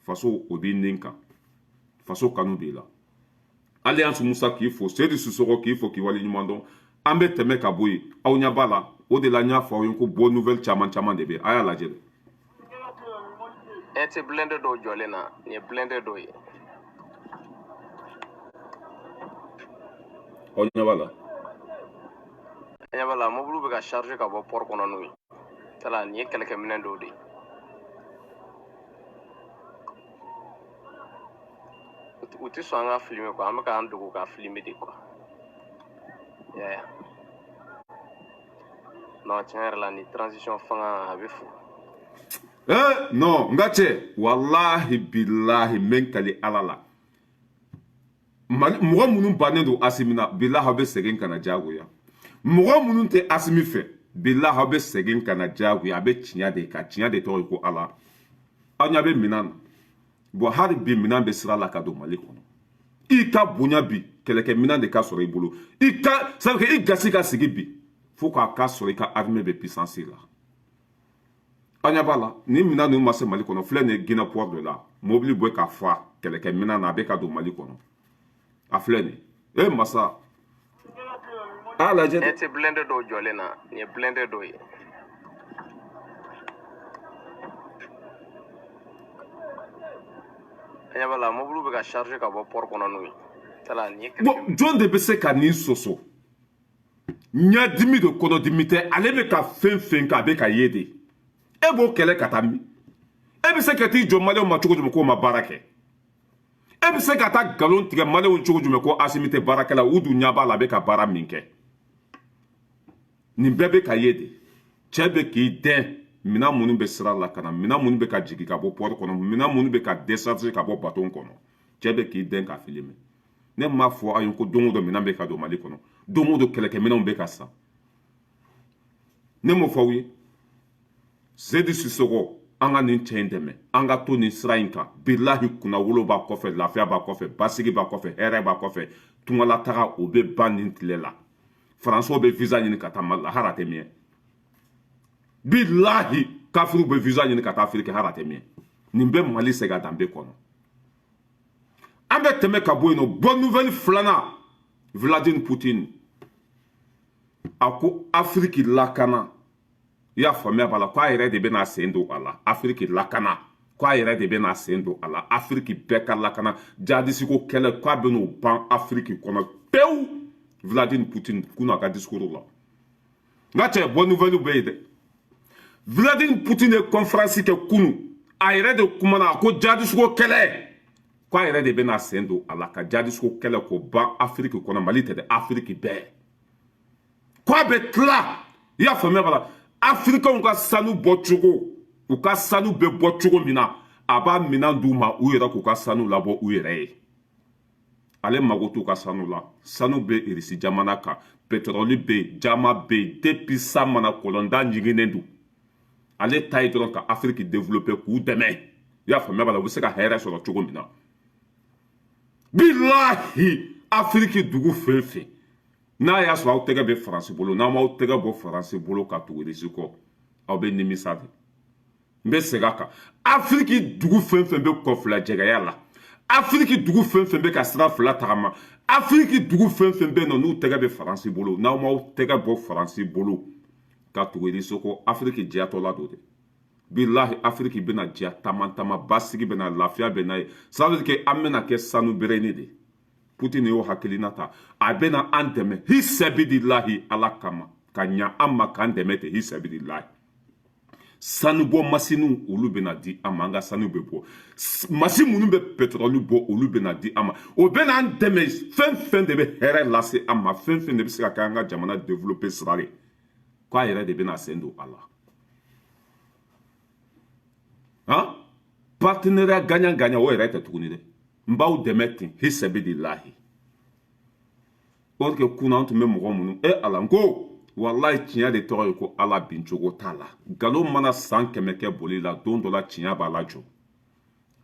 faso o b'i nin kan faso kanu b'i la Alliance Musa k'i fo Seydou Sissoko k'i fo k'i waleɲuman dɔn an bɛ tɛmɛ ka bɔ yen aw ɲɛ b'a la o de la n y'a fɔ aw ye ko bonne nouvelle caman caman de bɛ a y'a lajɛ e tɛ blende dɔw jɔlen na nin ye blende dɔw ye aw ɲɛ b'a la ɲɛ b'a la mobile bɛ ka charger ka bɔ port kɔnɔ n'o ye tala nin ye kɛlɛkɛminɛ dɔw de ye u tɛ sɔn an ka filmer quoi an bɛ k'an dogo ka filmer de quoi yeah. Non tiɲɛ yɛrɛ la ni transition fanga a bɛ fo non n ka cɛ walahi bilahi n bɛ kali Ala la mɔgɔ minnu bannen don Asimi na bilahi aw bɛ segin ka na diyagoya mɔgɔ minnu tɛ Asimi fɛ bilahi aw bɛ segin ka na diyagoya a bɛ tiɲɛ de kan tiɲɛ de tɔgɔ ye ko Ala aw ɲɛ bɛ minɛn na bon hali bi minɛn bɛ sira la ka don Mali kɔnɔ i ka bonya bi kɛlɛkɛ minɛn de ka sɔrɔ i bolo i ka c'est à dire que i gasi ka sigi bi fo k'a ka sɔrɔ i ka armée bɛ puissance la aw ɲɛ b'a la ni minɛn ninnu ma se Mali kɔnɔ filɛ nin ye Guinée port de la mobili bɔ ka fa kɛlɛkɛ minɛn na a bɛ ka don Mali kɔnɔ a filɛ nin ye masa a lajɛ e tɛ blende dɔw jɔlen na nin ye blende dɔw ye ɲɛ b'a la mobile bɛ ka charger ka bɔ port kɔnɔ n'o ye tala nin ye bon jɔn de bɛ se ka nin sɔsɔ ɲɛdimi de kɔnɔdimi tɛ ale bɛ ka fɛn fɛn kɛ a bɛ ka ye de e b'o kɛlɛ ka taa min e bɛ se ka t'i jɔ maliyɛnw ma cogo jumɛn k'o ma baara kɛ e bɛ se ka taa nkalon tigɛ maliyɛnw cogo jumɛn ko Asimi tɛ baarakɛla u dun ɲɛ b'a la a bɛ ka baara min kɛ nin bɛɛ bɛ ka ye de cɛ bɛ k'i dɛn mina minnu bɛ sira la ka na mina minnu bɛ ka jigin ka bɔ pɔri kɔnɔ mina minnu bɛ ka décharger ka bɔ bateau kɔnɔ cɛ bɛ k'i dɛn ka filmer ne m'a fɔ a ye ko don o don minɛn bɛ ka don Mali kɔnɔ don o don kɛlɛkɛminɛnw bɛ ka san ne m'o fɔ aw ye Zedi Sisoko an ka nin cɛ in dɛmɛ an ka to nin sira in kan bilahi kunnawolo b'a kɔfɛ lafiya b'a kɔfɛ basigi b'a kɔfɛ hɛrɛ b'a kɔfɛ tungalataga o bɛ ban nin tile la François bɛ visa ɲini ka taa Mali la hara tɛ miɲɛ bilahi kafiriw bɛ visa ɲini ka taa Afiriki hara tɛ miɲɛ nin bɛ Mali segin a danbe kɔnɔ an bɛ tɛmɛ ka bɔ yen nɔ bonne nouvelle filanan Vladimir Poutine a ko Afiriki lakana i y'a faamuya b'a la ko a yɛrɛ de bɛna sen don a la Afiriki lakana ko a yɛrɛ de bɛna sen don a la Afiriki bɛɛ ka lakana jihadisiko kɛlɛ k'a bɛn'o ban Afiriki kɔnɔ pewu Vladimir Poutine kunun a ka discours la n ka cɛ bonne nouvelle bɛ yen dɛ Vladimir Poutine ye conférence kɛ kunun a yɛrɛ de kumana a ko jihadisiko kɛlɛ ko a yɛrɛ de bɛna sen don a la ka jihadisiko kɛlɛ k'o ban Afiriki kɔnɔ Mali tɛ dɛ Afiriki bɛɛ ko a bɛ tila i y'a faamuya b'a la Africains ka sanu bɔcogo u ka sanu bɛ bɔ cogo min na a b'a minɛn d'u ma u yɛrɛ k'u ka sanu labɔ u yɛrɛ ye ale mago t'u ka sanu la sanu bɛ Irisi jamana kan pétrole bɛ yen jama bɛ yen depuis sa mana kɔlɔnda ɲiginnen don ale ta ye dɔrɔn ka Afiriki développer k'u dɛmɛ i y'a faamuya b'a la u bɛ se ka hɛrɛ sɔrɔ cogo min na bilahi Afiriki dugu fɛn o fɛn n'a y'a sɔrɔ aw tɛgɛ bɛ Faransi bolo n'aw m'aw tɛgɛ bɔ Faransi bolo ka tugu Irisi kɔ aw bɛ nimisa de n bɛ segin a kan Afiriki dugu fɛn o fɛn bɛ kɔfilajɛgɛya la Afiriki dugu fɛn o fɛn bɛ ka sira fila tagama Afiriki dugu fɛn o fɛn bɛ yen nɔ n'u tɛgɛ bɛ Faransi bolo n'aw m'aw tɛgɛ bɔ Faransi bolo ka tugu Irisi kɔ Afiriki diyatɔla don dɛ bilahi Afiriki bɛna diya taama taama basigi bɛna lafiya bɛna ye ça veut dire que an bɛna kɛ sanu bereni de Poutine y'o hakilina ta a bɛna an dɛmɛ hisabidilahi ala kama ka ɲa an ma k'an dɛmɛ ten hisabidilahi sanubɔ masiniw olu bɛna di an ma an ka sanu bɛ bɔ masi minnu bɛ pétrole bɔ olu bɛna di an ma o bɛna an dɛmɛ fɛn fɛn de bɛ hɛrɛ lase an ma fɛn fɛn de bɛ se ka kɛ an ka jamana développer sira de k'a yɛrɛ de bɛna sen don a la han partenariat gagnant gagnant o yɛrɛ tɛ tuguni dɛ n b'aw dɛmɛ ten hisabidilahi or que kunna an tun bɛ mɔgɔ minnu ala n ko walayi tiɲɛ de tɔgɔ ye ko ala bincogo t'a la nkalon mana san 100 kɛ boli la don dɔ la tiɲɛ b'a la jɔ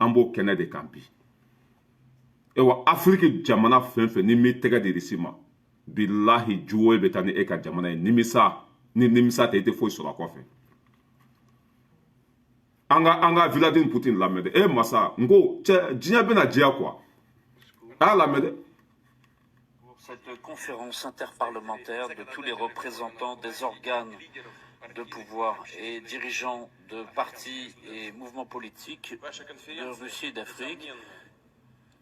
an b'o kɛnɛ de kan bi wa Afiriki jamana fɛn fɛn ni m'i tɛgɛ di Irisi ma bilahi juwo bɛ taa ni e ka jamana ye nimisa ni nimisa tɛ i tɛ foyi sɔrɔ a kɔfɛ an ka Vladimir Poutine lamɛn dɛ masa n ko cɛ diɲɛ bɛna diya quoi a y'a lamɛn dɛ. Cette conférence interparlementaire de tous les représentants des organes de pouvoir et dirigeants de partis et mouvements politiques de Russie et d'Afrique.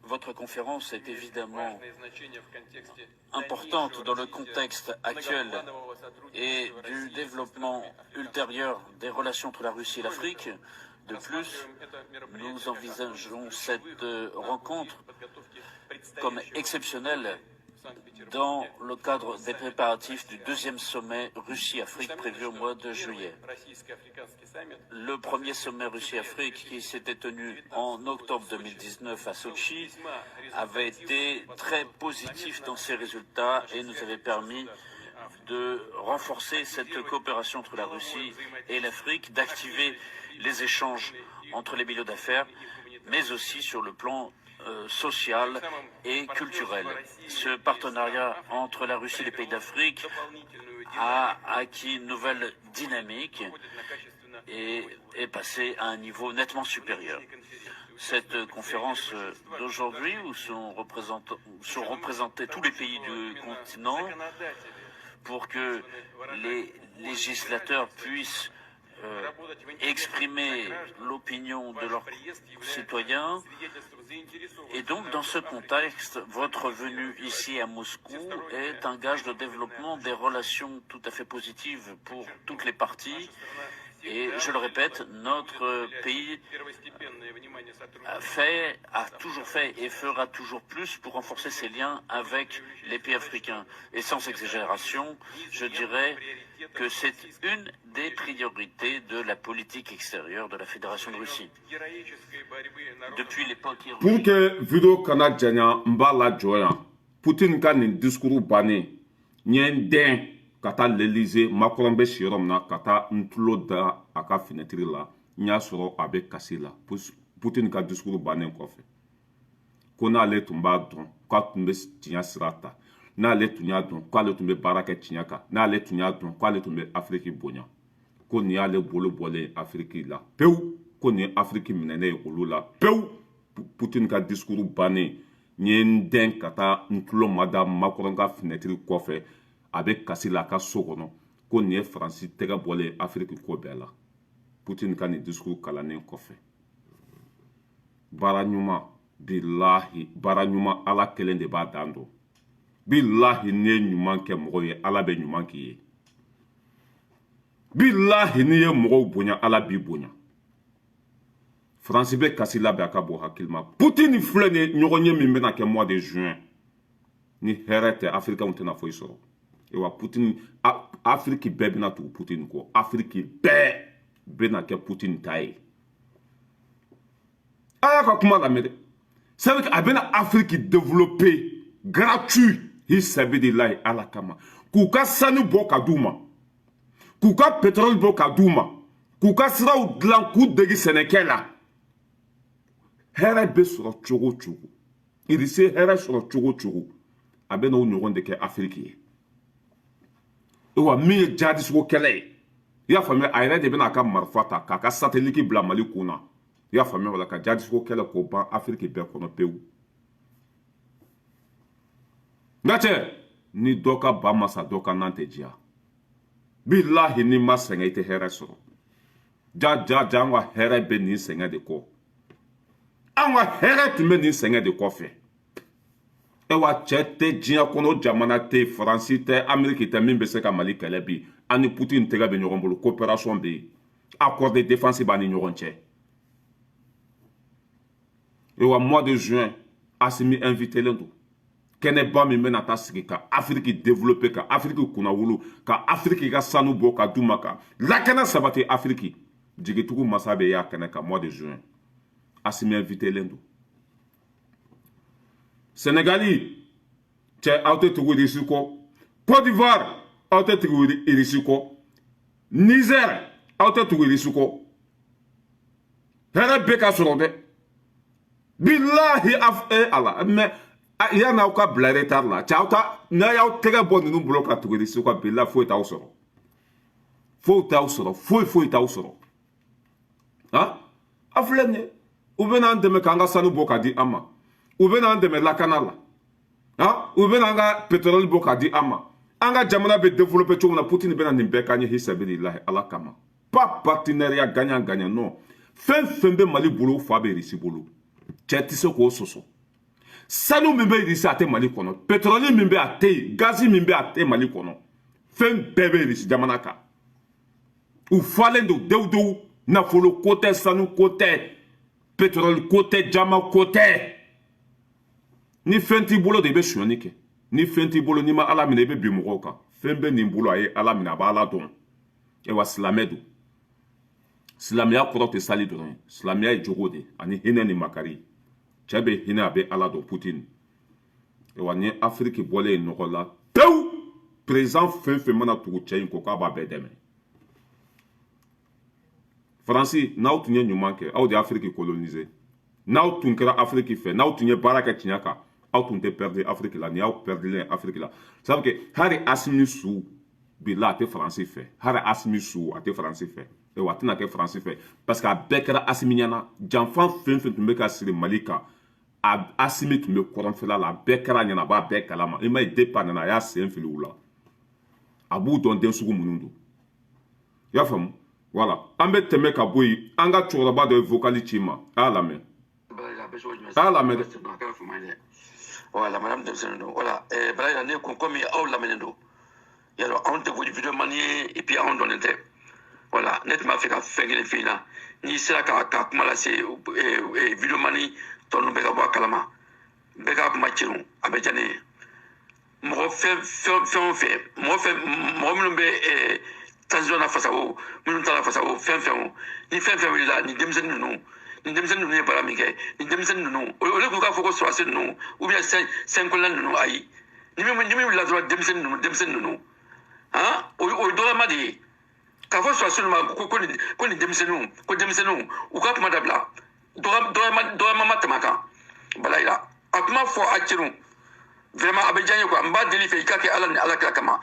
Votre conférence est évidemment importante dans le contexte actuel et du développement ultérieur des relations entre la Russie et l'Afrique. De plus, nous envisageons cette rencontre comme exceptionnelle dans le cadre des préparatifs du deuxième sommet Russie-Afrique prévu au mois de juillet. Le premier sommet Russie-Afrique qui s'était tenu en octobre 2019 à Sochi avait été très positif dans ses résultats et nous avait permis de renforcer cette coopération entre la Russie et l'Afrique, d'activer les échanges entre les milieux d'affaires, mais aussi sur le plan social et culturel. Ce partenariat entre la Russie et les pays d'Afrique a acquis une nouvelle dynamique et est passé à un niveau nettement supérieur. Cette conférence d'aujourd'hui, où sont représentés tous les pays du continent, pour que les législateurs puissent exprimer l'opinion de leurs citoyens. Et donc, dans ce contexte, votre venue ici à Moscou est un gage de développement des relations tout à fait positives pour toutes les parties. Et je le répète, notre pays a toujours fait et fera toujours plus pour renforcer ses liens avec les pays africains. Et sans exagération, je dirais que c'est une des priorités de la politique extérieure de la Fédération de Russie. Depuis l'époque pour que vidéo kana janya mbala joya Poutine ka nin discours bané nyen den kata l'Élysée Macron be shirom na kata ntulo da aka fenêtre la nya soro abe kasi la Poutine ka discours bané kofe kona ale tumba don ka tumbe tinya sirata na ale tunya don ko ale tumbe baraka tinya ka na ale tunya don ko ale tumbe Afrique bonya ko ni ale bolo bolé Afrique la peu ko ni Afrique minene olu la peu Poutine ka discours bané nyen den kata ntulo madame Macron ka fenêtre kofe abe kasi la ka so kono ko ni France tega bolé Afrique ko bela Poutine ka ni discours kalanen kofe baranyuma billahi baranyuma ala kelen de ba dando billahi ne nyuman ke mogo ye ala be nyuman ki ye billahi ni ye mogo bonya ala bi bonya France be kasi la be aka bo hakilma Poutine fleur ne nyogonye min bena ke mois de juin ni herete Afrika on tena foi soro e wa Poutine Afrique be bena tu Poutine ko Afrique be bena ke Poutine taille aya ka kuma la mede c'est vrai que abena Afrique développé gratuit hi sabidillahi ala kama kuka sanu bo kaduma kuka pétrole bo kaduma kuka siraw dilan ku degi Sénégal here be sɔrɔ cogo cogo irise here sɔrɔ cogo cogo a bɛ n'o ɲɔgɔn de kɛ Afrique ye wa min ye jihadisoko kɛlɛ ye i y'a faamuya a yɛrɛ de bɛna a ka marifa ta k'a ka satellite bila Mali kun na i y'a faamuya wala ka jihadisoko kɛlɛ k'o ban Afrique bɛɛ kɔnɔ pewu nka cɛ ni dɔ ka ba masa dɔ ka nan tɛ diya billahi ni ma sɛgɛn i tɛ hɛrɛ sɔrɔ ja an ka hɛrɛ bɛ nin sɛgɛn de kɔ an ka hɛrɛ tun bɛ nin sɛgɛn de kɔfɛ e wa cɛ tɛ diɲɛ kɔnɔ jamana tɛ Faransi tɛ Amérique tɛ min bɛ se ka Mali kɛlɛ bi an ni Poutine tɛgɛ bɛ ɲɔgɔn bolo coopération bɛ yen accord de défense b'a ni ɲɔgɔn cɛ e wa mois de juin Assimi invité len don kɛnɛba min bɛna taa sigi ka Afrique développer ka Afrique kunna wolo ka Afrique ka sanu bɔ ka d'u ma ka lakana sabati Afrique jigitugu masa bɛ y'a kɛnɛ ka mois de juin Assimi invité len don Sénégali cɛ aw tɛ tugu irisi kɔ Côte d'Ivoire aw tɛ tugu irisi kɔ Niger aw tɛ tugu irisi kɔ hɛrɛ bɛ ka sɔrɔ dɛ billahi ala mais yani aw ka bila retard la cɛ aw ta n'a y'aw tɛgɛ bɔ ninnu bolo ka tugu irisi kɔ billahi foyi t'aw sɔrɔ foyi t'aw sɔrɔ ah a filɛ nin ye u bɛna an dɛmɛ k'an ka sanu bɔ ka di an ma u bɛna an dɛmɛ lakana la ah u bɛna an ka pétrole bɔ ka di an ma an ka jamana bɛ développer cogo min na Poutine bɛna nin bɛɛ k'an ye hisabilillahi ala kama pas partenariat gagnant non fɛn fɛn bɛ Mali bolo fa bɛ irisi bolo cɛ tɛ se k'o sɔsɔ sanu min bɛ irisi a tɛ Mali kɔnɔ pétrole min bɛ a tɛ yen gazi min bɛ a tɛ Mali kɔnɔ fɛn bɛɛ bɛ irisi jamana kan u falen don dewu nafolo ko tɛ sanu ko tɛ pétrole ko tɛ jama ko tɛ ni fɛn t'i bolo de i bɛ sonyani kɛ ni fɛn t'i bolo n'i ma ala minɛ i bɛ bin mɔgɔw kan fɛn bɛ nin bolo a ye ala minɛ a b'a ala dɔn wa silamɛ don silamɛya kɔrɔ tɛ sali dɔrɔn ye silamɛya ye jogo de ani hinɛ ni makari cɛ bɛ hinɛ a bɛ ala dɔn Poutine wa ni Afrique bɔlen yen nɔgɔ la pewu président fɛn fɛn mana tugu cɛ in kɔ k'a b'a bɛɛ dɛmɛ Faransi n'aw tun ye ɲuman kɛ aw de ye Afrique coloniser n'aw tun kɛra Afrique fɛ n'aw tun ye baara kɛ tiɲɛ kan aw tun tɛ perdre Afrique la ni y'aw perdilen Afrique la ça veut dire que hali Assimi su bi la a tɛ Faransi fɛ hali Assimi su a tɛ Faransi fɛ wa a tɛna kɛ Faransi fɛ parce que a bɛɛ kɛra Assimi ɲɛna janfan fɛn fɛn tun bɛ ka siri Mali kan Assimi tun bɛ kɔrɔnfɛla la a bɛɛ kɛra a ɲɛna a b'a bɛɛ kalama i ma ye depuis a nana a y'a sen fili u la a b'u dɔn den sugu minnu don i y'a faamu voilà an bɛ tɛmɛ ka bɔ yen an ka cɛkɔrɔba dɔ ye vocali ci ma a y'a lamɛn a y'a lamɛn dɛ voilà madame denmisɛnnin don voilà balayi ne ko komi aw lamɛnnen don yalɔ anw tɛ voji video mani ye et puis anw dɔnnen tɛ voilà ne tun b'a fɛ ka fɛn kelen f'i la n'i sera ka kuma lase video mani tɔ ninnu bɛɛ ka bɔ a kalama bɛɛ ka kuma cɛnu a bɛ diya ne ye mɔgɔ fɛn o fɛn mɔgɔ minnu bɛ transition na fasago minnu ta la fasago fɛn fɛn o ni fɛn fɛn wulila ni denmisɛnnin ninnu ye baara min kɛ ni denmisɛnnin ninnu olu k'u k'a fɔ ko sɔrɔdasi ninnu ou bien sɛnkolon ninnu ayi ni min wulila dɔrɔn denmisɛnnin ninnu o ye dɔgɔyama de ye k'a fɔ sɔrɔdasi ninnu ma ko nin denmisɛnninw u ka kuma dabila dɔgɔyama ma tɛmɛ a kan bala yira a kuma fɔ a cɛnu vraiment a bɛ diya n ye quoi n b'a deli fɛ i ka kɛ ala ni ala kira kama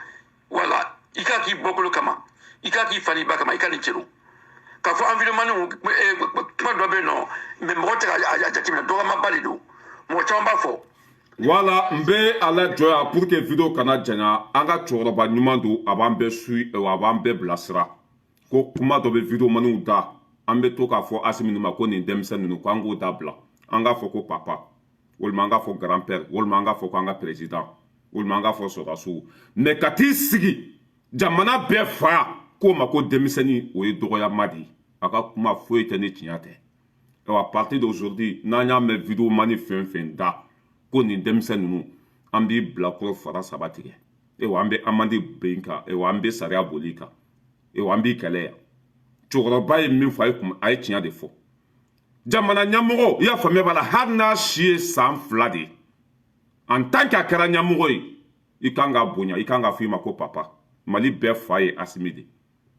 wala i ka k'i bɔkolo kama i ka k'i fa ni ba kama i ka nin cɛnu k'a fɔ environnement kuma dɔ bɛ yen nɔ mais mɔgɔ tɛ k'a jateminɛ dɔgɔyamaba de don mɔgɔ caman b'a fɔ. Voilà, n bɛ ala jɔya pour que video kana janya an ka cɛkɔrɔba ɲuman don a b'an bɛɛ su a b'an bɛɛ bilasira ko kuma dɔ bɛ video maniw da an bɛ to k'a fɔ Asimi ninnu ma ko nin denmisɛn ninnu ko an k'o dabila an k'a fɔ ko papa walima an k'a fɔ grand père walima an k'a fɔ ko an ka président walima an k'a fɔ sɔrɔdasiw mais ka t'i sigi jamana bɛɛ fa k'o ma ko denmisɛnnin o ye dɔgɔyama de ye a ka kuma foyi tɛ ni tiɲɛ tɛ à partir d'aujourd'hui n'an y'a mɛn video mani fɛn fɛn da ko nin denmisɛn ninnu an b'i bilakɔrɔ fara saba tigɛ an bɛ amande ben kan an bɛ sariya boli kan an b'i kɛlɛ yan cɛkɔrɔba ye min fɔ a ye tiɲɛ de fɔ jamana ɲɛmɔgɔ i y'a faamuya b'a la hali n'a si ye san 2 de ye en tant que a kɛra ɲɛmɔgɔ ye i kan ka bonya i kan ka fɔ i ma ko papa mali bɛɛ fa ye Asimi de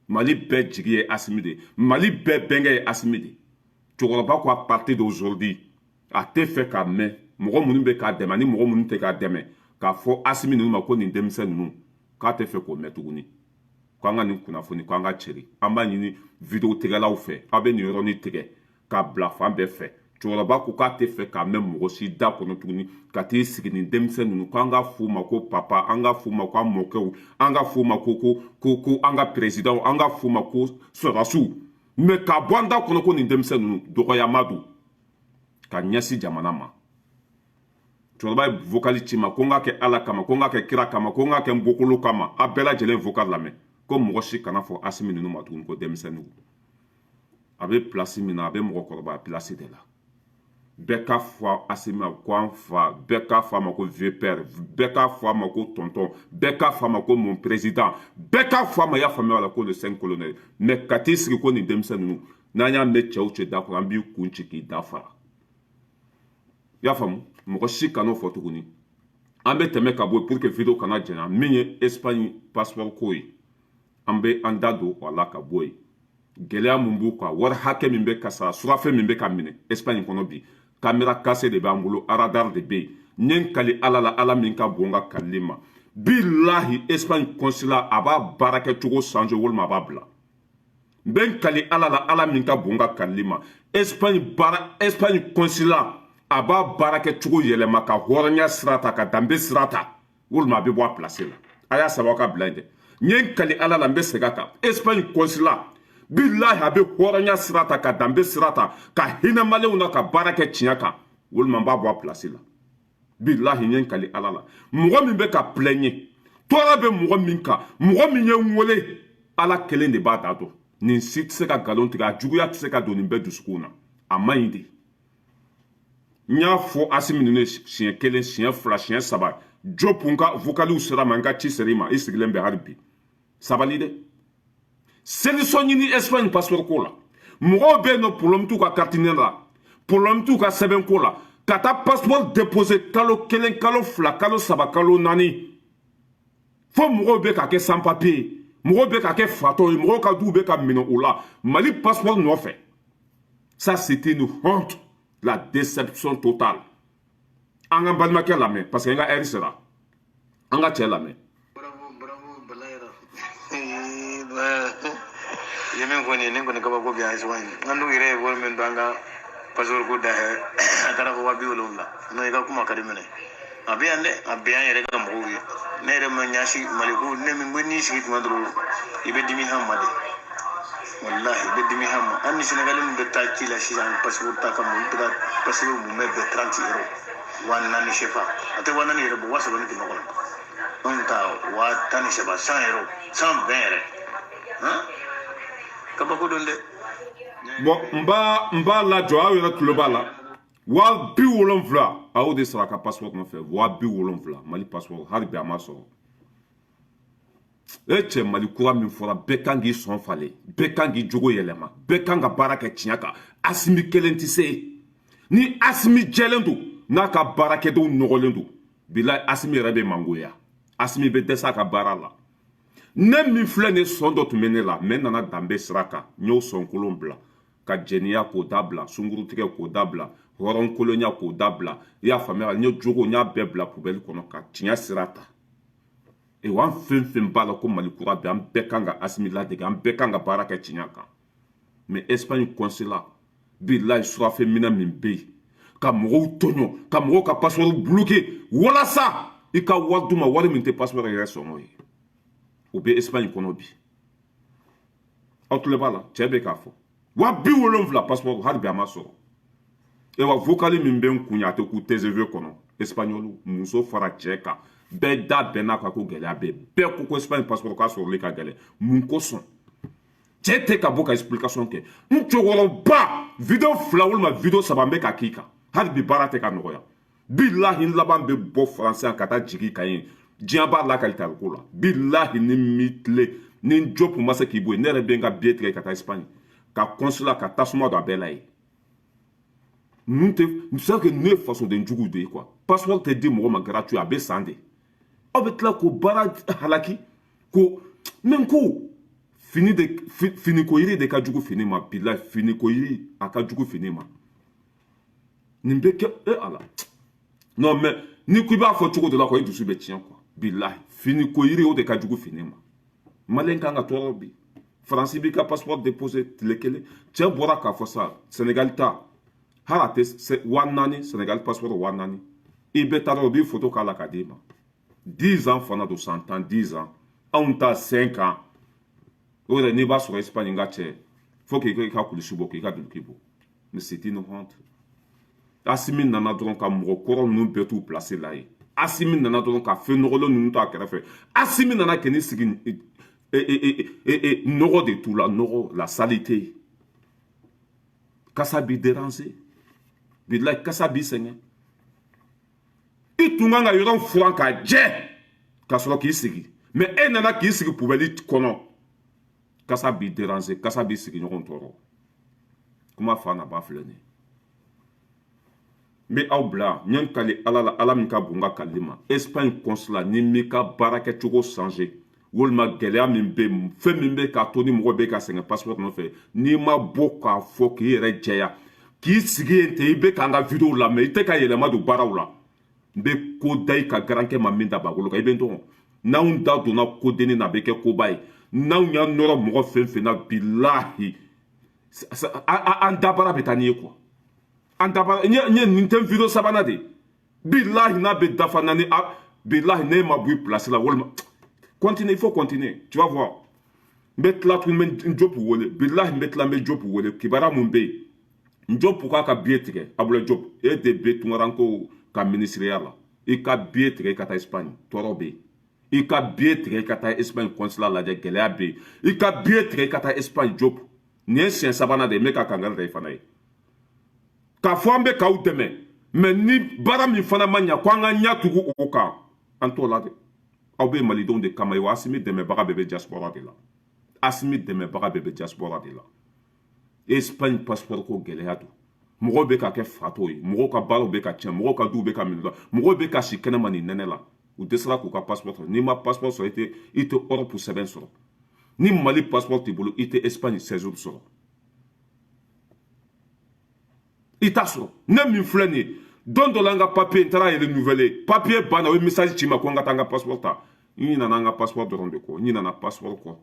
mali bɛɛ jigi ye Asimi de mali bɛɛ bɛnkɛ ye Asimi de cɛkɔrɔba ko à partir d'aujourd'hui a tɛ fɛ k'a mɛn mɔgɔ minnu bɛ k'a dɛmɛ ani mɔgɔ minnu tɛ k'a dɛmɛ k'a fɔ Asimi ninnu ma ko nin denmisɛn ninnu k'a tɛ fɛ k'o mɛn tuguni ko an ka nin kunnafoni ko an ka cɛri an b'a ɲini video tigɛlaw fɛ aw bɛ nin yɔrɔnin tigɛ k'a bila fan bɛɛ fɛ cɛkɔrɔba ko k'a tɛ fɛ k'a mɛn mɔgɔ si da kɔnɔ tuguni ka t'i sigi nin denmisɛn ninnu ko an ka f'u ma ko papa an ka f'u ma ko an mɔkɛw an ka f'u ma ko an ka président an ka f'u ma ko sɔrɔdasiw mais k'a bɔ an da kɔnɔ ko nin denmisɛn ninnu dɔgɔyama don ka ɲɛsin jamana ma cɛkɔrɔba ye vocal ci ma ko n ka kɛ ala kama ko n ka kɛ kira kama ko n ka kɛ n bɔkolo kama a bɛɛ lajɛlen vocal lamɛn ko mɔgɔ si kana fɔ Asimi ninnu ma tuguni ko denmisɛnninw a bɛ place min na a bɛ mɔgɔkɔrɔba place de la bɛɛ ka fɔ Asimi ma ko an fa bɛɛ ka fɔ a ma ko vieux père bɛɛ ka fɔ a ma ko tonton bɛɛ ka fɔ a ma ko mon président bɛɛ ka fɔ a ma i y'a faamuya la ko le 5 colonel mais ka t'i sigi ko nin denmisɛn ninnu n'an y'a mɛn cɛw cɛ da kɔrɔ an b'i kun ci k'i da fara i y'a faamu mɔgɔ si kan'o fɔ tuguni an bɛ tɛmɛ ka bɔ yen pour que video kana janya min ye Espagne passeport ko ye an bɛ an da don o la ka bɔ yen gɛlɛya min b'u kan wari hakɛ min bɛ ka sara surafɛn min bɛ ka minɛ Espagne kɔnɔ bi caméra cassée de b'an bolo radar de bɛ yen n ye n kali ala la ala min ka bon n ka kalili ma bilahi Espagne consulat a b'a baara kɛ cogo changer walima a b'a bila n bɛ n kali ala la ala min ka bon n ka kalili ma Espagne consulat a b'a baara kɛ cogo yɛlɛma ka hɔrɔnya sira ta ka danbe sira ta walima a bɛ bɔ a place la a y'a saba ka bila yen dɛ n ye n kali ala la n bɛ segin a kan Espagne consulat bilahi a bɛ hɔrɔnya sira ta ka danbe sira ta ka hinɛ maliyɛnw na ka baara kɛ tiɲɛ kan walima n b'a bɔ a place la bilahi n ye n kali ala la mɔgɔ min bɛ ka plaignɛ tɔɔrɔ bɛ mɔgɔ min kan mɔgɔ min ye n wele ala kelen de b'a da dɔn nin si tɛ se ka nkalon tigɛ a juguya tɛ se ka don nin bɛɛ dusukun na a man ɲi de n y'a fɔ Asimi ninnu ye siɲɛ 1 siɲɛ 2 siɲɛ 3 Job n ka vocaliw sera ma n ka ci sera i ma i sigilen bɛ hali bi sabali dɛ solution ɲini Espagne passeport ko la mɔgɔw bɛ yen nɔ problème t'u ka carte la problème t'u ka sɛbɛn ko la ka taa passeport déposer kalo 1 kalo 2 kalo 3 kalo 4 fo mɔgɔw bɛ ka kɛ sans papier mɔgɔw bɛ ka kɛ fatɔ ye mɔgɔw ka duw bɛ ka minɛ o la Mali passeport nɔfɛ ça c'était une honte la déception totale an ka balimakɛ lamɛn parce que n ka heure sera an ka cɛ lamɛn ye min kɔni ne kɔni kabako bi a ye sɔgɔn ye an dun yɛrɛ ye wari min don an ka passeport ko da a taara fɔ 70,000 n'o i ka kuma ka di minɛ a bɛ yan dɛ a bɛ yan yɛrɛ ka mɔgɔw ye ne yɛrɛ ma ɲasi maliko ne min bɛ n'i sigi tuma dɔrɔn i bɛ dimi han ma de wallahi i bɛ dimi han ma an ni Sénégalais min bɛ taa ci la sisan passeport ta kama olu bɛ ka passeport mun bɛ bɛn 30 euros 4,000 CFA a tɛ 4,000 yɛrɛ bɔ 3,000 ni 100 kɔnɔ anw ta 10,000 CFA 100 euros 120 yɛrɛ kabako don de bon mba la jɔ aw yɛrɛ tulo b'a la 70,000 a y'o de sara ka passeport nɔfɛ 70,000 Mali passeport hali bi a ma sɔrɔ e cɛ Mali kura min fɔra bɛɛ kan k'i sɔn falen bɛɛ kan k'i jogo yɛlɛma bɛɛ kan ka baara kɛ tiɲɛ kan Asimi kelen tɛ se ni Asimi jɛlen don n'a ka baarakɛdenw nɔgɔlen don bilahi Asimi yɛrɛ bɛ mangoya Asimi bɛ dɛsɛ a ka baara la ne min filɛ nin sɔn dɔ tun bɛ ne la mais n nana danbe sira kan n y'o sɔnkolon bila ka jɛniya k'o dabila sunkurutigɛ k'o dabila hɔrɔnkolonya k'o dabila i y'a faamuya n ye jogo n y'a bɛɛ bila poubelle kɔnɔ ka tiɲɛ sira ta e wa an fɛn fɛn b'a la ko Mali kura bɛ an bɛɛ kan ka Asimi ladege an bɛɛ kan ka baara kɛ tiɲɛ kan mais Espagne consulat bilahi surafɛ minɛ min bɛ yen ka mɔgɔw tɔɲɔ ka mɔgɔw ka passeport bloqué walasa i ka wari d'u ma wari min tɛ passeport yɛrɛ sɔngɔ ye o bɛ Espagne kɔnɔ bi aw tulo b'a la cɛ bɛ k'a fɔ 70,000 passeport hali bi a ma sɔrɔ e wa vocali min bɛ n kun a tɛ ku TGV kɔnɔ espagnol muso fara cɛ kan bɛɛ da bɛɛ n'a kan ko gɛlɛya bɛ bɛɛ ko ko Espagne passeport k'a sɔrɔli ka gɛlɛn mun kosɔn cɛ tɛ ka bɔ ka explication kɛ n cɛkɔrɔba video 2 walima video 3 n bɛ ka k'i kan hali bi baara tɛ ka nɔgɔya bilahi n laban bɛ bɔ faransi yan ka taa jigin kan yen diɲɛ b'a lakali tariko la bilahi ni mi tile ni n Diop ma se k'i bɔ yen ne yɛrɛ bɛ n ka billet tigɛ ka taa Espagne ka consulat ka tasuma don a bɛɛ la yen ninnu tɛ c'est vrai que ninnu ye fasoden juguw de ye quoi passeport tɛ di mɔgɔ ma gratuit a bɛ san de aw bɛ tila k'o baara halaki ko mais ko finiko yiri de ka jugu fini ma bilahi finiko yiri a ka jugu fini ma nin bɛ kɛ ala non mais ni ko i b'a fɔ cogo dɔ la quoi i dusu bɛ tiɲɛ quoi bilahi finiko yiri o de ka jugu fini ma maliyɛn kan ka tɔɔrɔ bi faransi b'i ka passeport déposé tile kelen cɛ bɔra k'a fɔ sa Sénégal ta hali a tɛ 4,000 Sénégal passeport 4,000 i bɛ taa dɔrɔn u b'i photo k'a la ka d'i ma 10 ans fana don 100 ans 10 ans anw ta 5 ans o yɛrɛ n'i b'a sɔrɔ Espagne n ka cɛ faut que i ka kulusi bɔ k'i ka duloki bɔ mais c'est une honte Asimi nana dɔrɔn ka mɔgɔ kɔrɔ ninnu bɛɛ t'u place la yen Asimi nana dɔrɔn ka fɛn nɔgɔlen ninnu to a kɛrɛfɛ Asimi nana kɛ ni sigi nɔgɔ de t'u la nɔgɔ la saleté kasa b'i déranger bilahi kasa b'i sɛgɛn i tun kan ka yɔrɔ furan ka jɛ ka sɔrɔ k'i sigi mais e nana k'i sigi poubelle kɔnɔ kasa b'i déranger kasa b'i sigi ɲɔgɔn tɔɔrɔ kuma fa na ba filɛ nin n bɛ aw bila n ye n kali ala la ala min ka bon n ka kalili ma Espagne consulat ni m'i ka baarakɛcogo changer walima gɛlɛya min bɛ yen fɛn min bɛ k'a to ni mɔgɔ bɛ ka sɛgɛn passeport nɔfɛ n'i ma bɔ k'a fɔ k'i yɛrɛ jɛya k'i sigi yen ten i bɛ k'an ka video lamɛn i tɛ ka yɛlɛma don baaraw la n bɛ ko da i ka garankɛ ma min da bagolo kan i bɛ n dɔn n'anw da donna kodenni na a bɛ kɛ koba ye n'anw y'a nɔrɔ mɔgɔ fɛn fɛn na bilahi an dabara bɛ taa n'i ye quoi an dabara n ye nin tɛ video sabanan de bilahi n'a bɛ dafa naani bilahi ne ma bɔ i place la walima continue il faut continuer tu vas voir n bɛ tila tuguni n bɛ Diop wele bilahi n bɛ tila n bɛ Diop wele kibaruya mun bɛ yen n Diop k'a ka billet tigɛ Abulaye Diop e de bɛ Tunkaranko ka ministériya la i ka billet tigɛ i ka taa Espagne tɔɔrɔ bɛ yen i ka billet tigɛ i ka taa Espagne consulat lajɛ gɛlɛya bɛ yen i ka billet tigɛ i ka taa Espagne Diop nin ye siɲɛ sabanan de ye n bɛ ka kangari da i fana ye k'a fɔ an bɛ k'aw dɛmɛ mais ni baara min fana ma ɲɛ ko an ka ɲɛ tugu o kan an t'o la dɛ aw bɛ malidenw de kama ye wa Asimi dɛmɛbaga bɛɛ bɛ diaspora de la Asimi dɛmɛbaga bɛɛ bɛ diaspora de la Espagne passeport ko gɛlɛya don mɔgɔw bɛ ka kɛ fatɔ ye mɔgɔw ka baaraw bɛ ka tiɲɛ mɔgɔw ka duw bɛ ka minɛ mɔgɔw bɛ ka si kɛnɛma nin nɛnɛ la u dɛsɛra k'u ka passeport sɔrɔ n'i ma passeport sɔrɔ i tɛ Europe sɛbɛn sɔrɔ ni Mali passeport t'i bolo i tɛ Espagne séjour sɔrɔ i t'a sɔrɔ ne min filɛ nin ye don dɔ la n ka papier n taara renouveler papier banna o ye message ci ma ko n ka taa n ka passeport ta n ɲinana n ka passeport dɔrɔn de kɔ n ɲinana passeport kɔ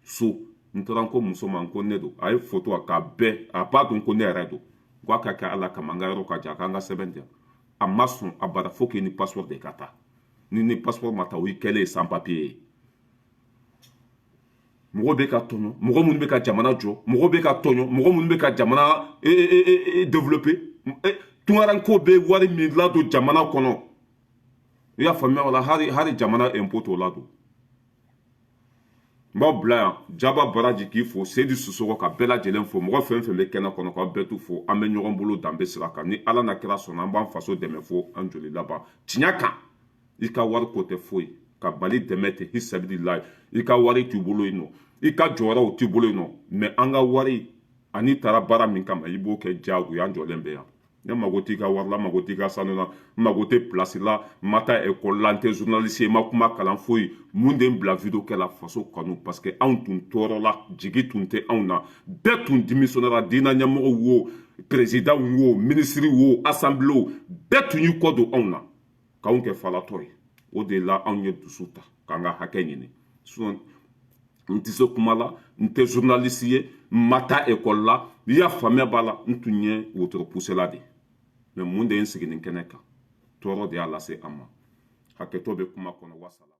so n taara n ko muso ma n ko ne don a ye photo k'a bɛɛ a b'a dɔn ko ne yɛrɛ don ko a ka kɛ ala kama n ka yɔrɔ ka jan a k'an ka sɛbɛn di yan a ma sɔn abada fo k'i ni passeport de ka taa ni passeport ma taa o y'i kɛlen ye sans papier ye mɔgɔ bɛ ka tɔɲɔ mɔgɔ minnu bɛ ka jamana jɔ mɔgɔ bɛ ka tɔɲɔ mɔgɔ minnu bɛ ka jamana développer Tunkaranko bɛ wari min ladon jamana kɔnɔ i y'a faamuya wala hali jamana impôt t'o ladon Mba bla Jaba Baraji k'i fo Seydi Sissoko ka bɛɛ lajɛlen fo mɔgɔ fɛn fɛn bɛ kɛnɛ kɔnɔ k'aw bɛɛ tu fo an bɛ ɲɔgɔn bolo danbe sira kan ni Ala na kira sɔnna an b'an faso dɛmɛ fo an joli laban tiɲɛ kan i ka wari ko tɛ foyi ka Mali dɛmɛ ten hisabililayi i ka wari t'u bolo yen nɔ i ka jɔyɔrɔw t'u bolo yen nɔ mais an ka wari ani taara baara min kama i b'o kɛ diyagoya an jɔlen bɛ yan ne mago t'i ka wari la mago t'i ka sanu la mago tɛ place la ma taa école la n tɛ journaliste ye ma kuma kalan foyi mun de n bila video kɛ la faso kanu parce que anw tun tɔɔrɔla jigi tun tɛ anw na bɛɛ tun démissionnera diinɛ ɲɛmɔgɔw wo président wo ministre wo assemblée wo bɛɛ tun y'i kɔ don anw na k'anw kɛ falatɔ ye o de la anw ye dusu ta k'an ka hakɛ ɲini sinon n tɛ se kuma la n tɛ journaliste ye n ma taa école la i y'a faamuya b'a la n tun ye wotoro pusela de mais mun de ye n sigi nin kɛnɛ kan tɔɔrɔ de y'a lase an ma hakɛto bɛ kuma kɔnɔ wasala